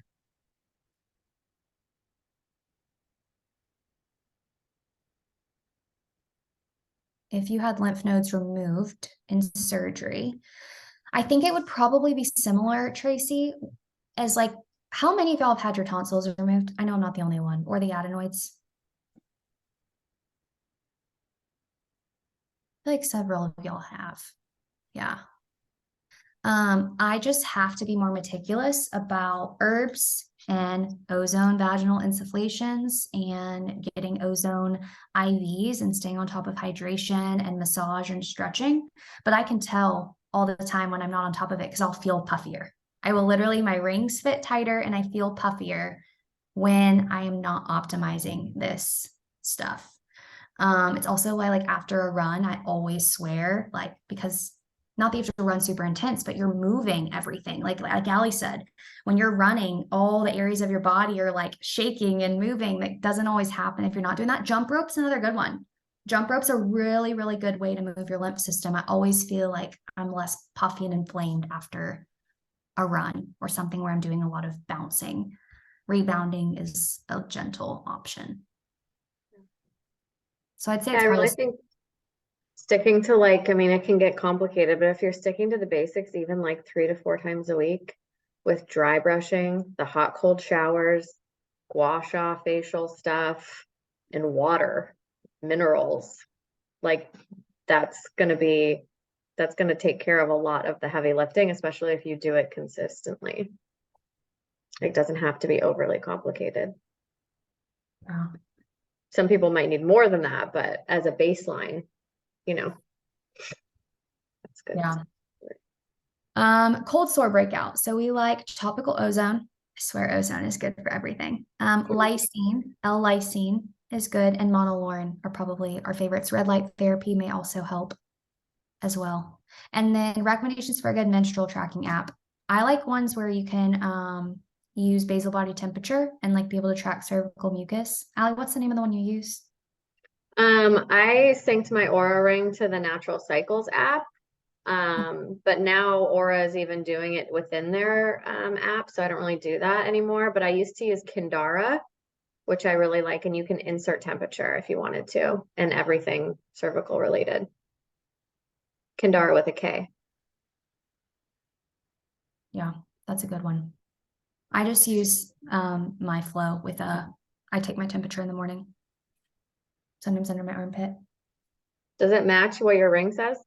If you had lymph nodes removed in surgery, I think it would probably be similar, Tracy, as like, how many of y'all have had your tonsils removed? I know I'm not the only one, or the adenoids. I feel like several of y'all have. Yeah. I just have to be more meticulous about herbs and ozone vaginal insufflations and getting ozone IVs and staying on top of hydration and massage and stretching. But I can tell all the time when I'm not on top of it because I'll feel puffier. I will literally, my rings fit tighter and I feel puffier when I am not optimizing this stuff. It's also why, like, after a run, I always swear, like, because not that you have to run super intense, but you're moving everything. Like Allie said, when you're running, all the areas of your body are like shaking and moving. That doesn't always happen if you're not doing that. Jump rope's another good one. Jump rope's a really, really good way to move your lymph system. I always feel like I'm less puffy and inflamed after a run or something where I'm doing a lot of bouncing. Rebounding is a gentle option. So I'd say Yeah, it's I probably really think sticking to like, I mean, it can get complicated, but if you're sticking to the basics, even like 3 to 4 times a week with dry brushing, the hot cold showers, gua sha facial stuff, and water, minerals, like that's gonna take care of a lot of the heavy lifting, especially if you do it consistently. It doesn't have to be overly complicated. yeah. Some people might need more than that, but as a baseline, you know, that's good. Yeah. Cold sore breakout. So we like topical ozone. I swear ozone is good for everything. Lysine, L-lysine is good, and monolaurin are probably our favorites. Red light therapy may also help as well. And then recommendations for a good menstrual tracking app. I like ones where you can use basal body temperature and like be able to track cervical mucus. Allie, what's the name of the one you use? I synced my Aura ring to the Natural Cycles app. But now Aura is even doing it within their app, so I don't really do that anymore. But I used to use Kindara, which I really like, and you can insert temperature if you wanted to, and everything cervical related. Kindara with a K. Yeah, that's a good one. I just use my flow with I take my temperature in the morning. Sometimes under my armpit. Does it match what your ring says?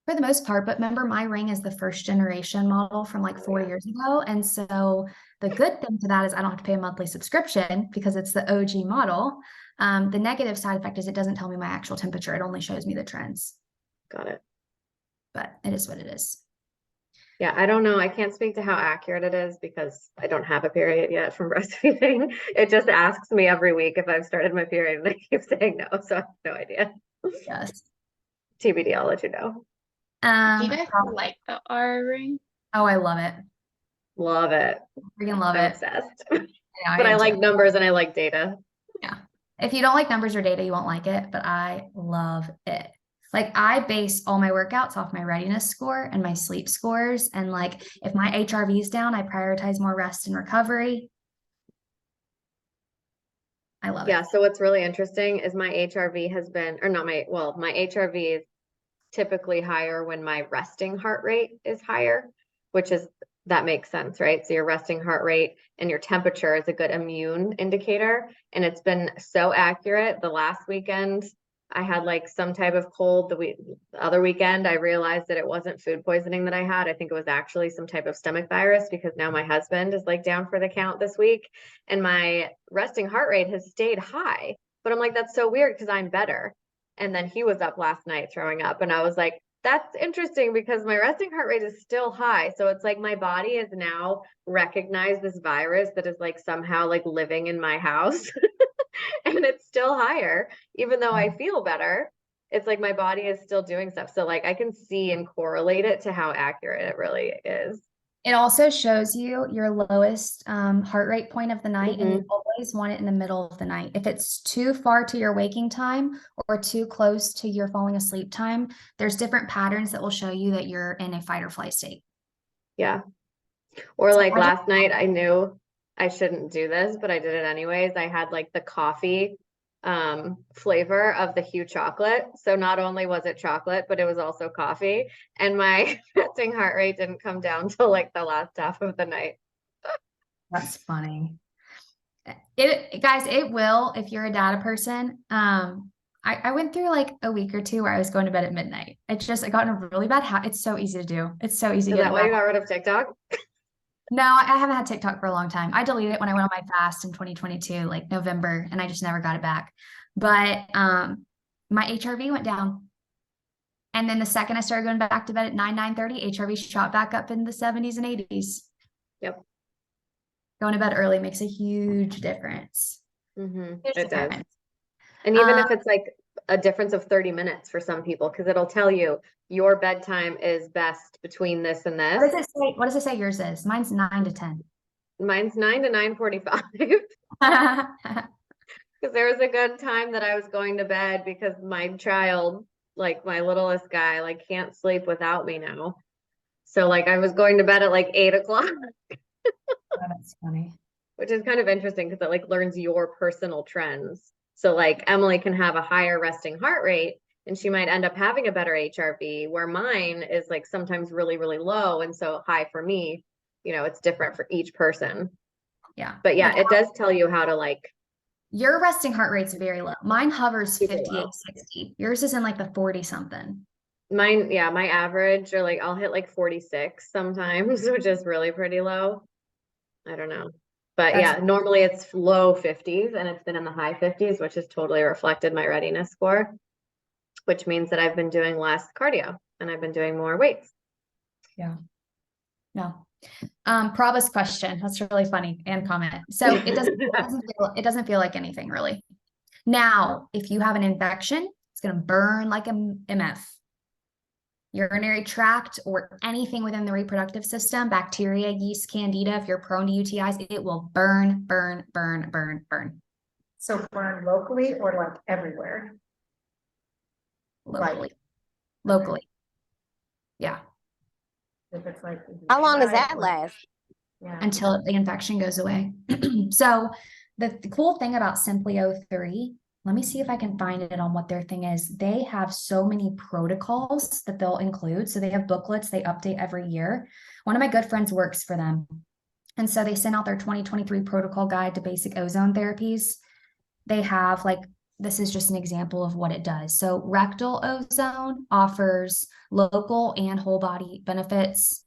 For the most part, but remember my ring is the first generation model from like 4 years ago. And so the good thing to that is I don't have to pay a monthly subscription because it's the OG model. The negative side effect is it doesn't tell me my actual temperature. It only shows me the trends. Got it. But it is what it is. Yeah, I don't know. I can't speak to how accurate it is because I don't have a period yet from breastfeeding. It just asks me every week if I've started my period and I keep saying no, so I have no idea. Yes. TBD, I'll let you know. Do you guys like the R ring? Oh, I love it. Love it. Freaking love I'm it. obsessed. Yeah, But I am like too. numbers and I like data. Yeah. If you don't like numbers or data, you won't like it, but I love it. Like I base all my workouts off my readiness score and my sleep scores. And like if my HRV is down, I prioritize more rest and recovery. I love Yeah, it. so what's really interesting is my HRV has been, or not my, well, my HRV is typically higher when my resting heart rate is higher, which is, that makes sense, right? So your resting heart rate and your temperature is a good immune indicator. And it's been so accurate. The last weekend, I had like some type of cold. The other weekend, I realized that it wasn't food poisoning that I had. I think it was actually some type of stomach virus because now my husband is like down for the count this week. And my resting heart rate has stayed high. But I'm like, that's so weird because I'm better. And then he was up last night throwing up. And I was like, that's interesting because my resting heart rate is still high. So it's like my body has now recognized this virus that is like somehow like living in my house and it's still higher, even though I feel better. It's like my body is still doing stuff. So like I can see and correlate it to how accurate it really is. It also shows you your lowest heart rate point of the night, and you always want it in the middle of the night. If it's too far to your waking time or too close to your falling asleep time, there's different patterns that will show you that you're in a fight or flight state. Yeah. Or So like I just- last night, I knew I shouldn't do this, but I did it anyways. I had like the coffee flavor of the Hue chocolate. So not only was it chocolate, but it was also coffee. And my resting heart rate didn't come down till like the last half of the night. That's funny. Guys, it will if you're a data person. I went through like a week or two where I was going to bed at midnight. I got in a really bad habit. It's so easy to do. It's so easy to Is get that in a why you bad- got rid of TikTok? No, I haven't had TikTok for a long time. I deleted it when I went on my fast in 2022, like November, and I just never got it back. But my HRV went down. And then the second I started going back to bed at 9:30, HRV shot back up in the 70s and 80s. Yep. Going to bed early makes a huge difference. Huge It does. difference. And even if it's like a difference of 30 minutes for some people, because it'll tell you your bedtime is best between this and What does this. it say? What does it say yours is? Mine's 9 to 10. Mine's 9 to 9:45. Because there was a good time that I was going to bed because my child, like my littlest guy, like can't sleep without me now. So like I was going to bed at like 8 o'clock, That's funny. which is kind of interesting because it like learns your personal trends. So like Emily can have a higher resting heart rate and she might end up having a better HRV, where mine is like sometimes really, really low. And so high for me, it's different for each person. Yeah. But yeah, Like, it does tell you how to like, your resting heart rate's very low. Mine hovers Super 58, low. 60. Yours is in like the 40 something. mine, yeah, my average or like I'll hit like 46 sometimes, which is really pretty low. I don't know. But That's- yeah, normally it's low 50s and it's been in the high 50s, which has totally reflected my readiness score, which means that I've been doing less cardio and I've been doing more weights. Yeah. No. Prabha's question. That's really funny and comment. So it doesn't feel like anything really. Now, if you have an infection, it's going to burn like a MF. Urinary tract or anything within the reproductive system, bacteria, yeast, candida, if you're prone to UTIs, it will burn, burn, burn, burn, burn. So burn locally or like everywhere? Locally. Locally. Yeah. If it's like. How long does Right, that or- last? Yeah. Until the infection goes away. So the cool thing about Simply O3, let me see if I can find it on what their thing is. They have so many protocols that they'll include. So they have booklets they update every year. One of my good friends works for them. And so they sent out their 2023 protocol guide to basic ozone therapies. They have like, this is just an example of what it does. So rectal ozone offers local and whole body benefits,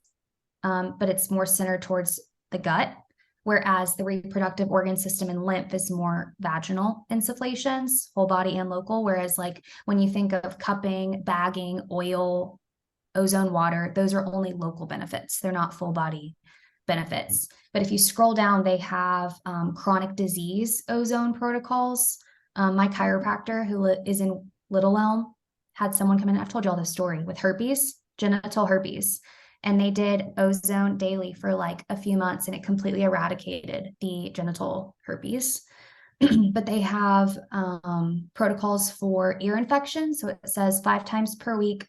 but it's more centered towards the gut, whereas the reproductive organ system and lymph is more vaginal insufflations, whole body and local. Whereas like when you think of cupping, bagging, oil, ozone water, those are only local benefits. They're not full body benefits. But if you scroll down, they have chronic disease ozone protocols. My chiropractor, who is in Little Elm, had someone come in. I've told you all this story with herpes, genital herpes. And they did ozone daily for like a few months and it completely eradicated the genital herpes. But they have protocols for ear infections. So it says 5 times per week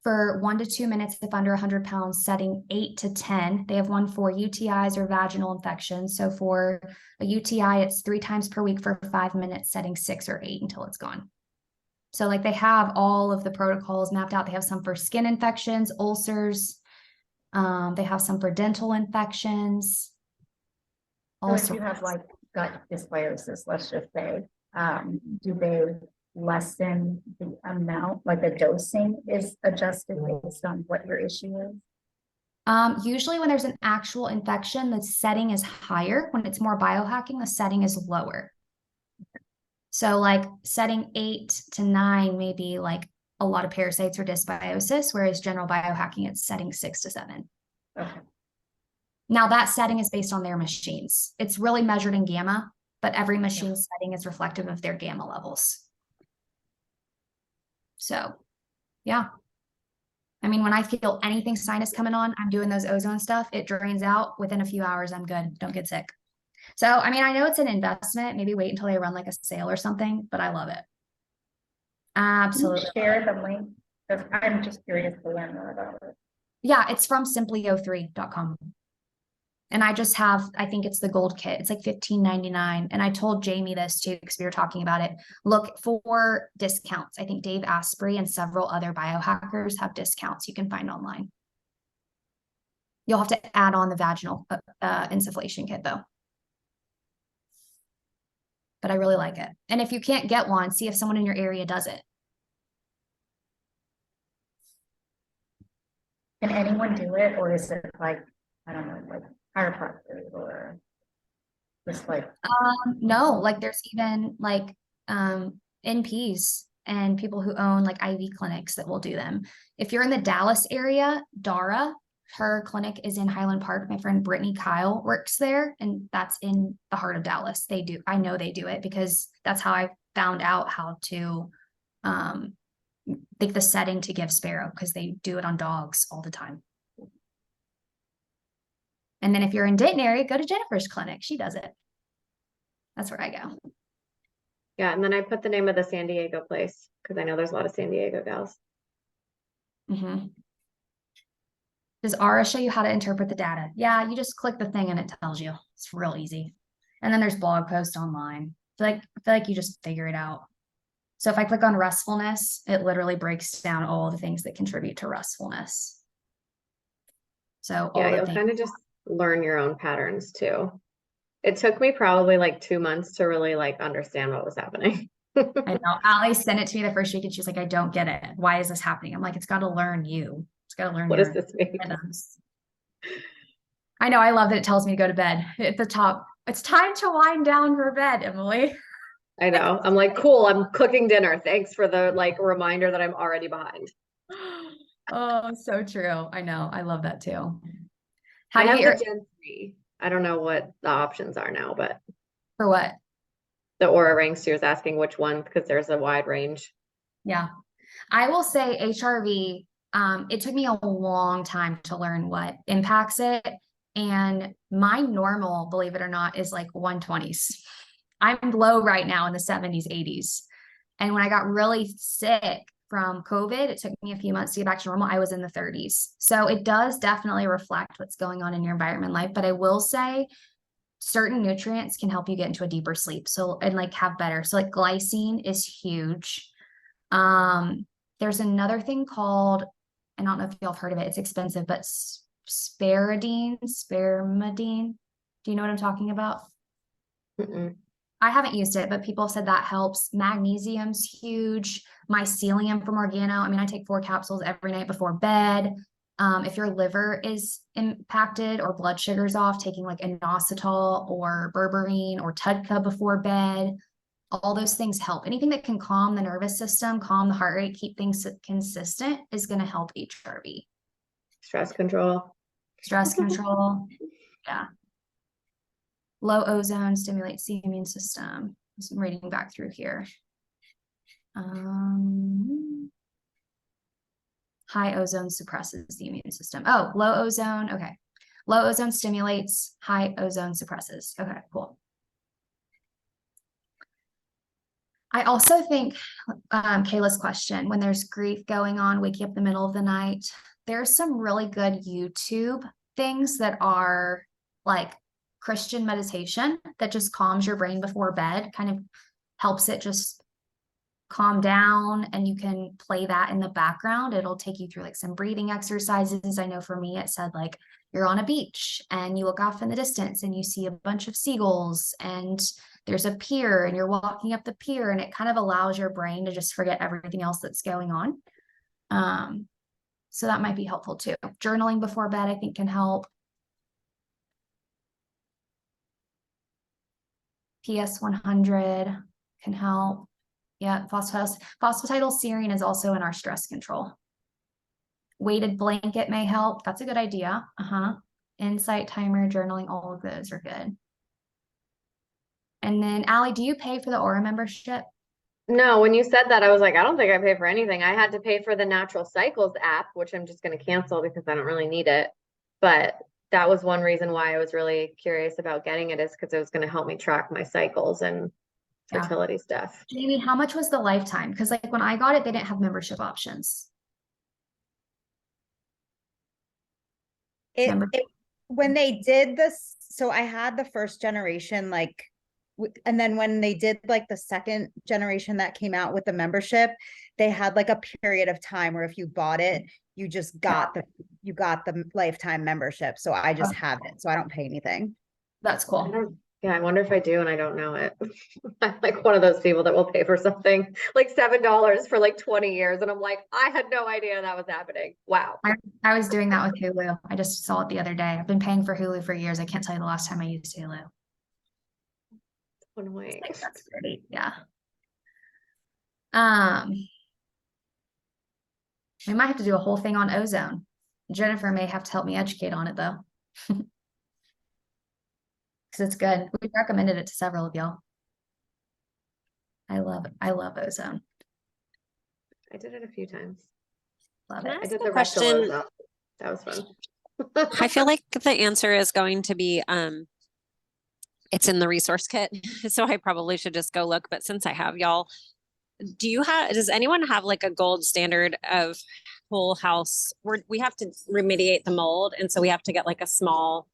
for 1 to 2 minutes if under 100 pounds, setting 8 to 10. They have one for UTIs or vaginal infections. So for a UTI, it's 3 times per week for 5 minutes, setting 6 or 8 until it's gone. So like they have all of the protocols mapped out. They have some for skin infections, ulcers. They have some for dental infections. So if you have like gut dysbiosis, let's just say, do they lessen the amount, like the dosing is adjusted based on what your issue is? Usually when there's an actual infection, the setting is higher. When it's more biohacking, the setting is lower. So like setting 8 to 9 may be like a lot of parasites or dysbiosis, whereas general biohacking, it's setting 6 to 7. Okay. Now that setting is based on their machines. It's really measured in gamma, but every machine setting is reflective of their gamma levels. So, yeah. I mean, when I feel anything sinus coming on, I'm doing those ozone stuff. It drains out within a few hours. I'm good. Don't get sick. So, I mean, I know it's an investment. Maybe wait until they run like a sale or something, but I love it. Absolutely. Share the link, 'cause I'm just curious to learn more about it. Yeah, it's from simply03.com. And I just have, I think it's the gold kit. It's like $15.99. And I told Jamie this too, because we were talking about it. Look for discounts. I think Dave Asprey and several other biohackers have discounts you can find online. You'll have to add on the vaginal insufflation kit though. But I really like it. And if you can't get one, see if someone in your area does it. Can anyone do it, or is it like, I don't know, like chiropractors or just like, No, like there's even like NPs and people who own like IV clinics that will do them. If you're in the Dallas area, Dara, her clinic is in Highland Park. My friend Brittany Kyle works there, and that's in the heart of Dallas. They do, I know they do it because that's how I found out how to like the setting to give Sparrow, because they do it on dogs all the time. And then if you're in Dayton area, go to Jennifer's clinic. She does it. That's where I go. Yeah, and then I put the name of the San Diego place because I know there's a lot of San Diego gals. Mm-hmm. Does Aura show you how to interpret the data? Yeah, you just click the thing and it tells you. It's real easy. And then there's blog posts online. I feel like you just figure it out. So if I click on restfulness, it literally breaks down all the things that contribute to restfulness. So Yeah, all the you'll things. kind of just learn your own patterns too. It took me probably like 2 months to really like understand what was happening. I know. Allie sent it to me the first week and she's like, I don't get it. Why is this happening? I'm like, it's got to learn you. It's got to learn What your does this mean? rhythms. I know. I love that it tells me to go to bed at the top. It's time to wind down for bed, Emily. I know. I'm like, cool, I'm cooking dinner. Thanks for the like reminder that I'm already behind. Oh, so true. I know. I love that too. I How do have you the get your, Gen 3. I don't know what the options are now, but for what? the Aura rings, she was asking which one because there's a wide range. Yeah. I will say HRV, it took me a long time to learn what impacts it. And my normal, believe it or not, is like 120s. I'm low right now in the 70s, 80s. And when I got really sick from COVID, it took me a few months to get back to normal. I was in the 30s. So it does definitely reflect what's going on in your environment life. But I will say certain nutrients can help you get into a deeper sleep. So, and like have better. So like glycine is huge. There's another thing called, I don't know if y'all have heard of it. It's expensive, but spermidine. Do you know what I'm talking about? Mm-mm. I haven't used it, but people have said that helps. Magnesium's huge. Mycelium from Organo. I mean, I take 4 capsules every night before bed. If your liver is impacted or blood sugar's off, taking like inositol or berberine or TUDCA before bed. All those things help. Anything that can calm the nervous system, calm the heart rate, keep things consistent is going to help HRV. Stress control. Stress control. Yeah. Low ozone stimulates the immune system. I'm reading back through here. High ozone suppresses the immune system. Oh, low ozone. Okay. Low ozone stimulates, high ozone suppresses. Okay, cool. I also think Kayla's question, when there's grief going on, waking up in the middle of the night, there's some really good YouTube things that are like Christian meditation that just calms your brain before bed, kind of helps it just calm down, and you can play that in the background. It'll take you through like some breathing exercises. I know for me, it said like you're on a beach and you look off in the distance and you see a bunch of seagulls and there's a pier and you're walking up the pier, and it kind of allows your brain to just forget everything else that's going on. So that might be helpful too. Journaling before bed, I think, can help. PS 100 can help. Yeah, phosphatidylserine is also in our stress control. Weighted blanket may help. That's a good idea. Insight timer, journaling, all of those are good. And then Allie, do you pay for the Aura membership? No, when you said that, I was like, I don't think I pay for anything. I had to pay for the Natural Cycles app, which I'm just going to cancel because I don't really need it. But that was one reason why I was really curious about getting it, is because it was going to help me track my cycles and Yeah. fertility stuff. Jamie, how much was the lifetime? Because like when I got it, they didn't have membership options. Remember? When they did this, so I had the first generation, like, and then when they did like the second generation that came out with the membership, they had like a period of time where if you bought it, you just got the lifetime membership. So I just have it, so I don't pay anything. That's cool. Yeah, I wonder if I do and I don't know it. I'm like one of those people that will pay for something like $7 for like 20 years. And I'm like, I had no idea that was happening. Wow. I was doing that with Hulu. I just saw it the other day. I've been paying for Hulu for years. I can't tell you the last time I used Hulu. Annoying. Like, that's pretty, yeah. We might have to do a whole thing on ozone. Jennifer may have to help me educate on it though. Because it's good. We recommended it to several of y'all. I love ozone. I did it a few times. Love Can I it. I ask did a the rectal question? ozone. That was fun. I feel like the answer is going to be it's in the resource kit. So I probably should just go look. But since I have y'all, does anyone have like a gold standard of whole house? We have to remediate the mold. And so we have to get like a small,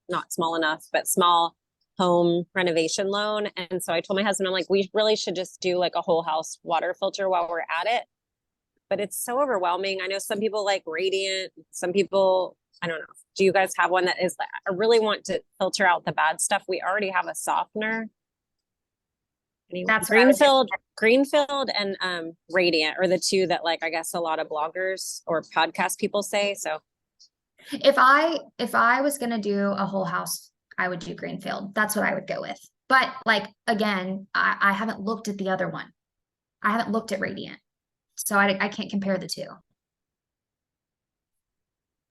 not small enough, but small home renovation loan. And so I told my husband, I'm like, we really should just do like a whole house water filter while we're at it. But it's so overwhelming. I know some people like Radiant, some people, I don't know. Do you guys have one that is, I really want to filter out the bad stuff. We already have a softener. Anyway, That's what I would do. Greenfield and Radiant are the two that like I guess a lot of bloggers or podcast people say. So If I was gonna do a whole house, I would do Greenfield. That's what I would go with. But like again, I haven't looked at the other one. I haven't looked at Radiant. So I can't compare the two.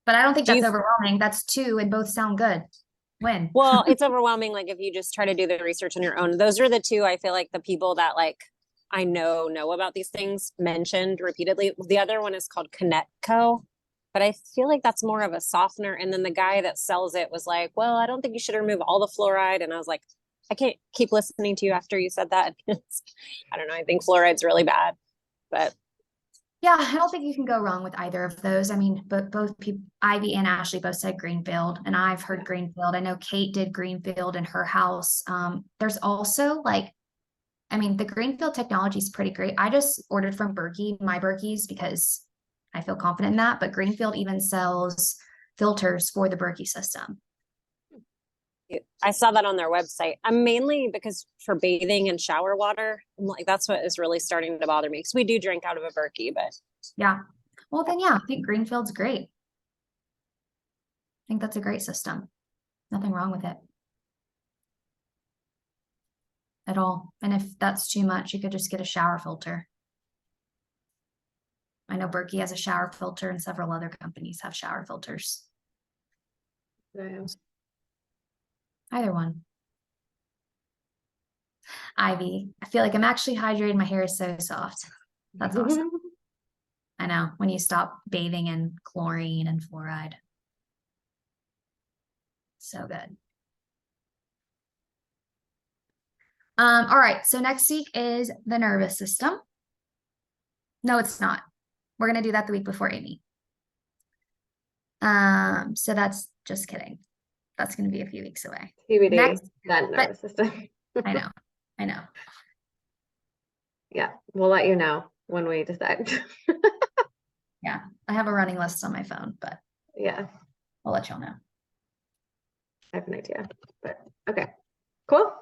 But I don't think that's overwhelming. That's two and both sound good. Win. Well, it's overwhelming. Like if you just try to do the research on your own, those are the two I feel like the people that like I know about these things mentioned repeatedly. The other one is called Connectco, but I feel like that's more of a softener. And then the guy that sells it was like, well, I don't think you should remove all the fluoride. And I was like, I can't keep listening to you after you said that. I don't know. I think fluoride's really bad, but yeah, I don't think you can go wrong with either of those. I mean, but both people, Ivy and Ashley both said Greenfield, and I've heard Greenfield. I know Kate did Greenfield in her house. There's also like, I mean, the Greenfield technology is pretty great. I just ordered from Berkey, my Berkeys, because I feel confident in that, but Greenfield even sells filters for the Berkey system. I saw that on their website. I'm mainly because for bathing and shower water, I'm like that's what is really starting to bother me because we do drink out of a Berkey, but yeah. Well, then, yeah, I think Greenfield's great. I think that's a great system. Nothing wrong with it at all. And if that's too much, you could just get a shower filter. I know Berkey has a shower filter and several other companies have shower filters. Either one. Ivy, I feel like I'm actually hydrated. My hair is so soft. That's awesome. I know, when you stop bathing in chlorine and fluoride. So good. All right, so next week is the nervous system. No, it's not. We're gonna do that the week before Amy. So that's just kidding. That's gonna be a few weeks away. TBD, Next, that nervous system. I know. Yeah, we'll let you know when we decide. Yeah, I have a running list on my phone, but Yeah, I'll let y'all know. I have an idea, but okay, cool.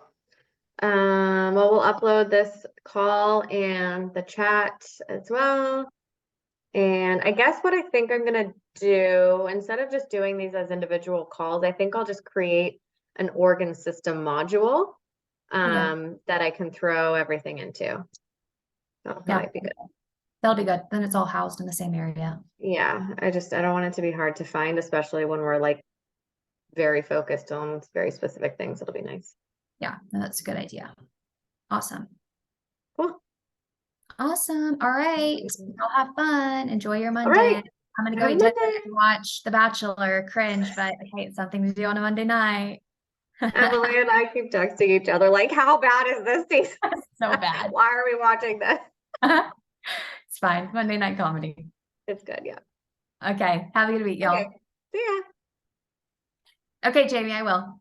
Well, we'll upload this call and the chat as well. And I guess what I think I'm gonna do, instead of just doing these as individual calls, I think I'll just create an organ system module that I can throw everything into. That might be good. That'll be good. Then it's all housed in the same area. Yeah, I don't want it to be hard to find, especially when we're like very focused on very specific things. It'll be nice. Yeah, no, that's a good idea. Awesome. Cool. Awesome. All right. Y'all have fun. Enjoy your Monday. right. I'm gonna go Have a eat dinner Monday. and watch The Bachelor. Cringe, but hey, it's something to do on a Monday night. Emily and I keep texting each other like, how bad is this season? So bad. Why are we watching this? It's fine. Monday night comedy. It's good, yeah. Okay. Have a good week, y'all. Okay. See ya. Okay, Jamie, I will.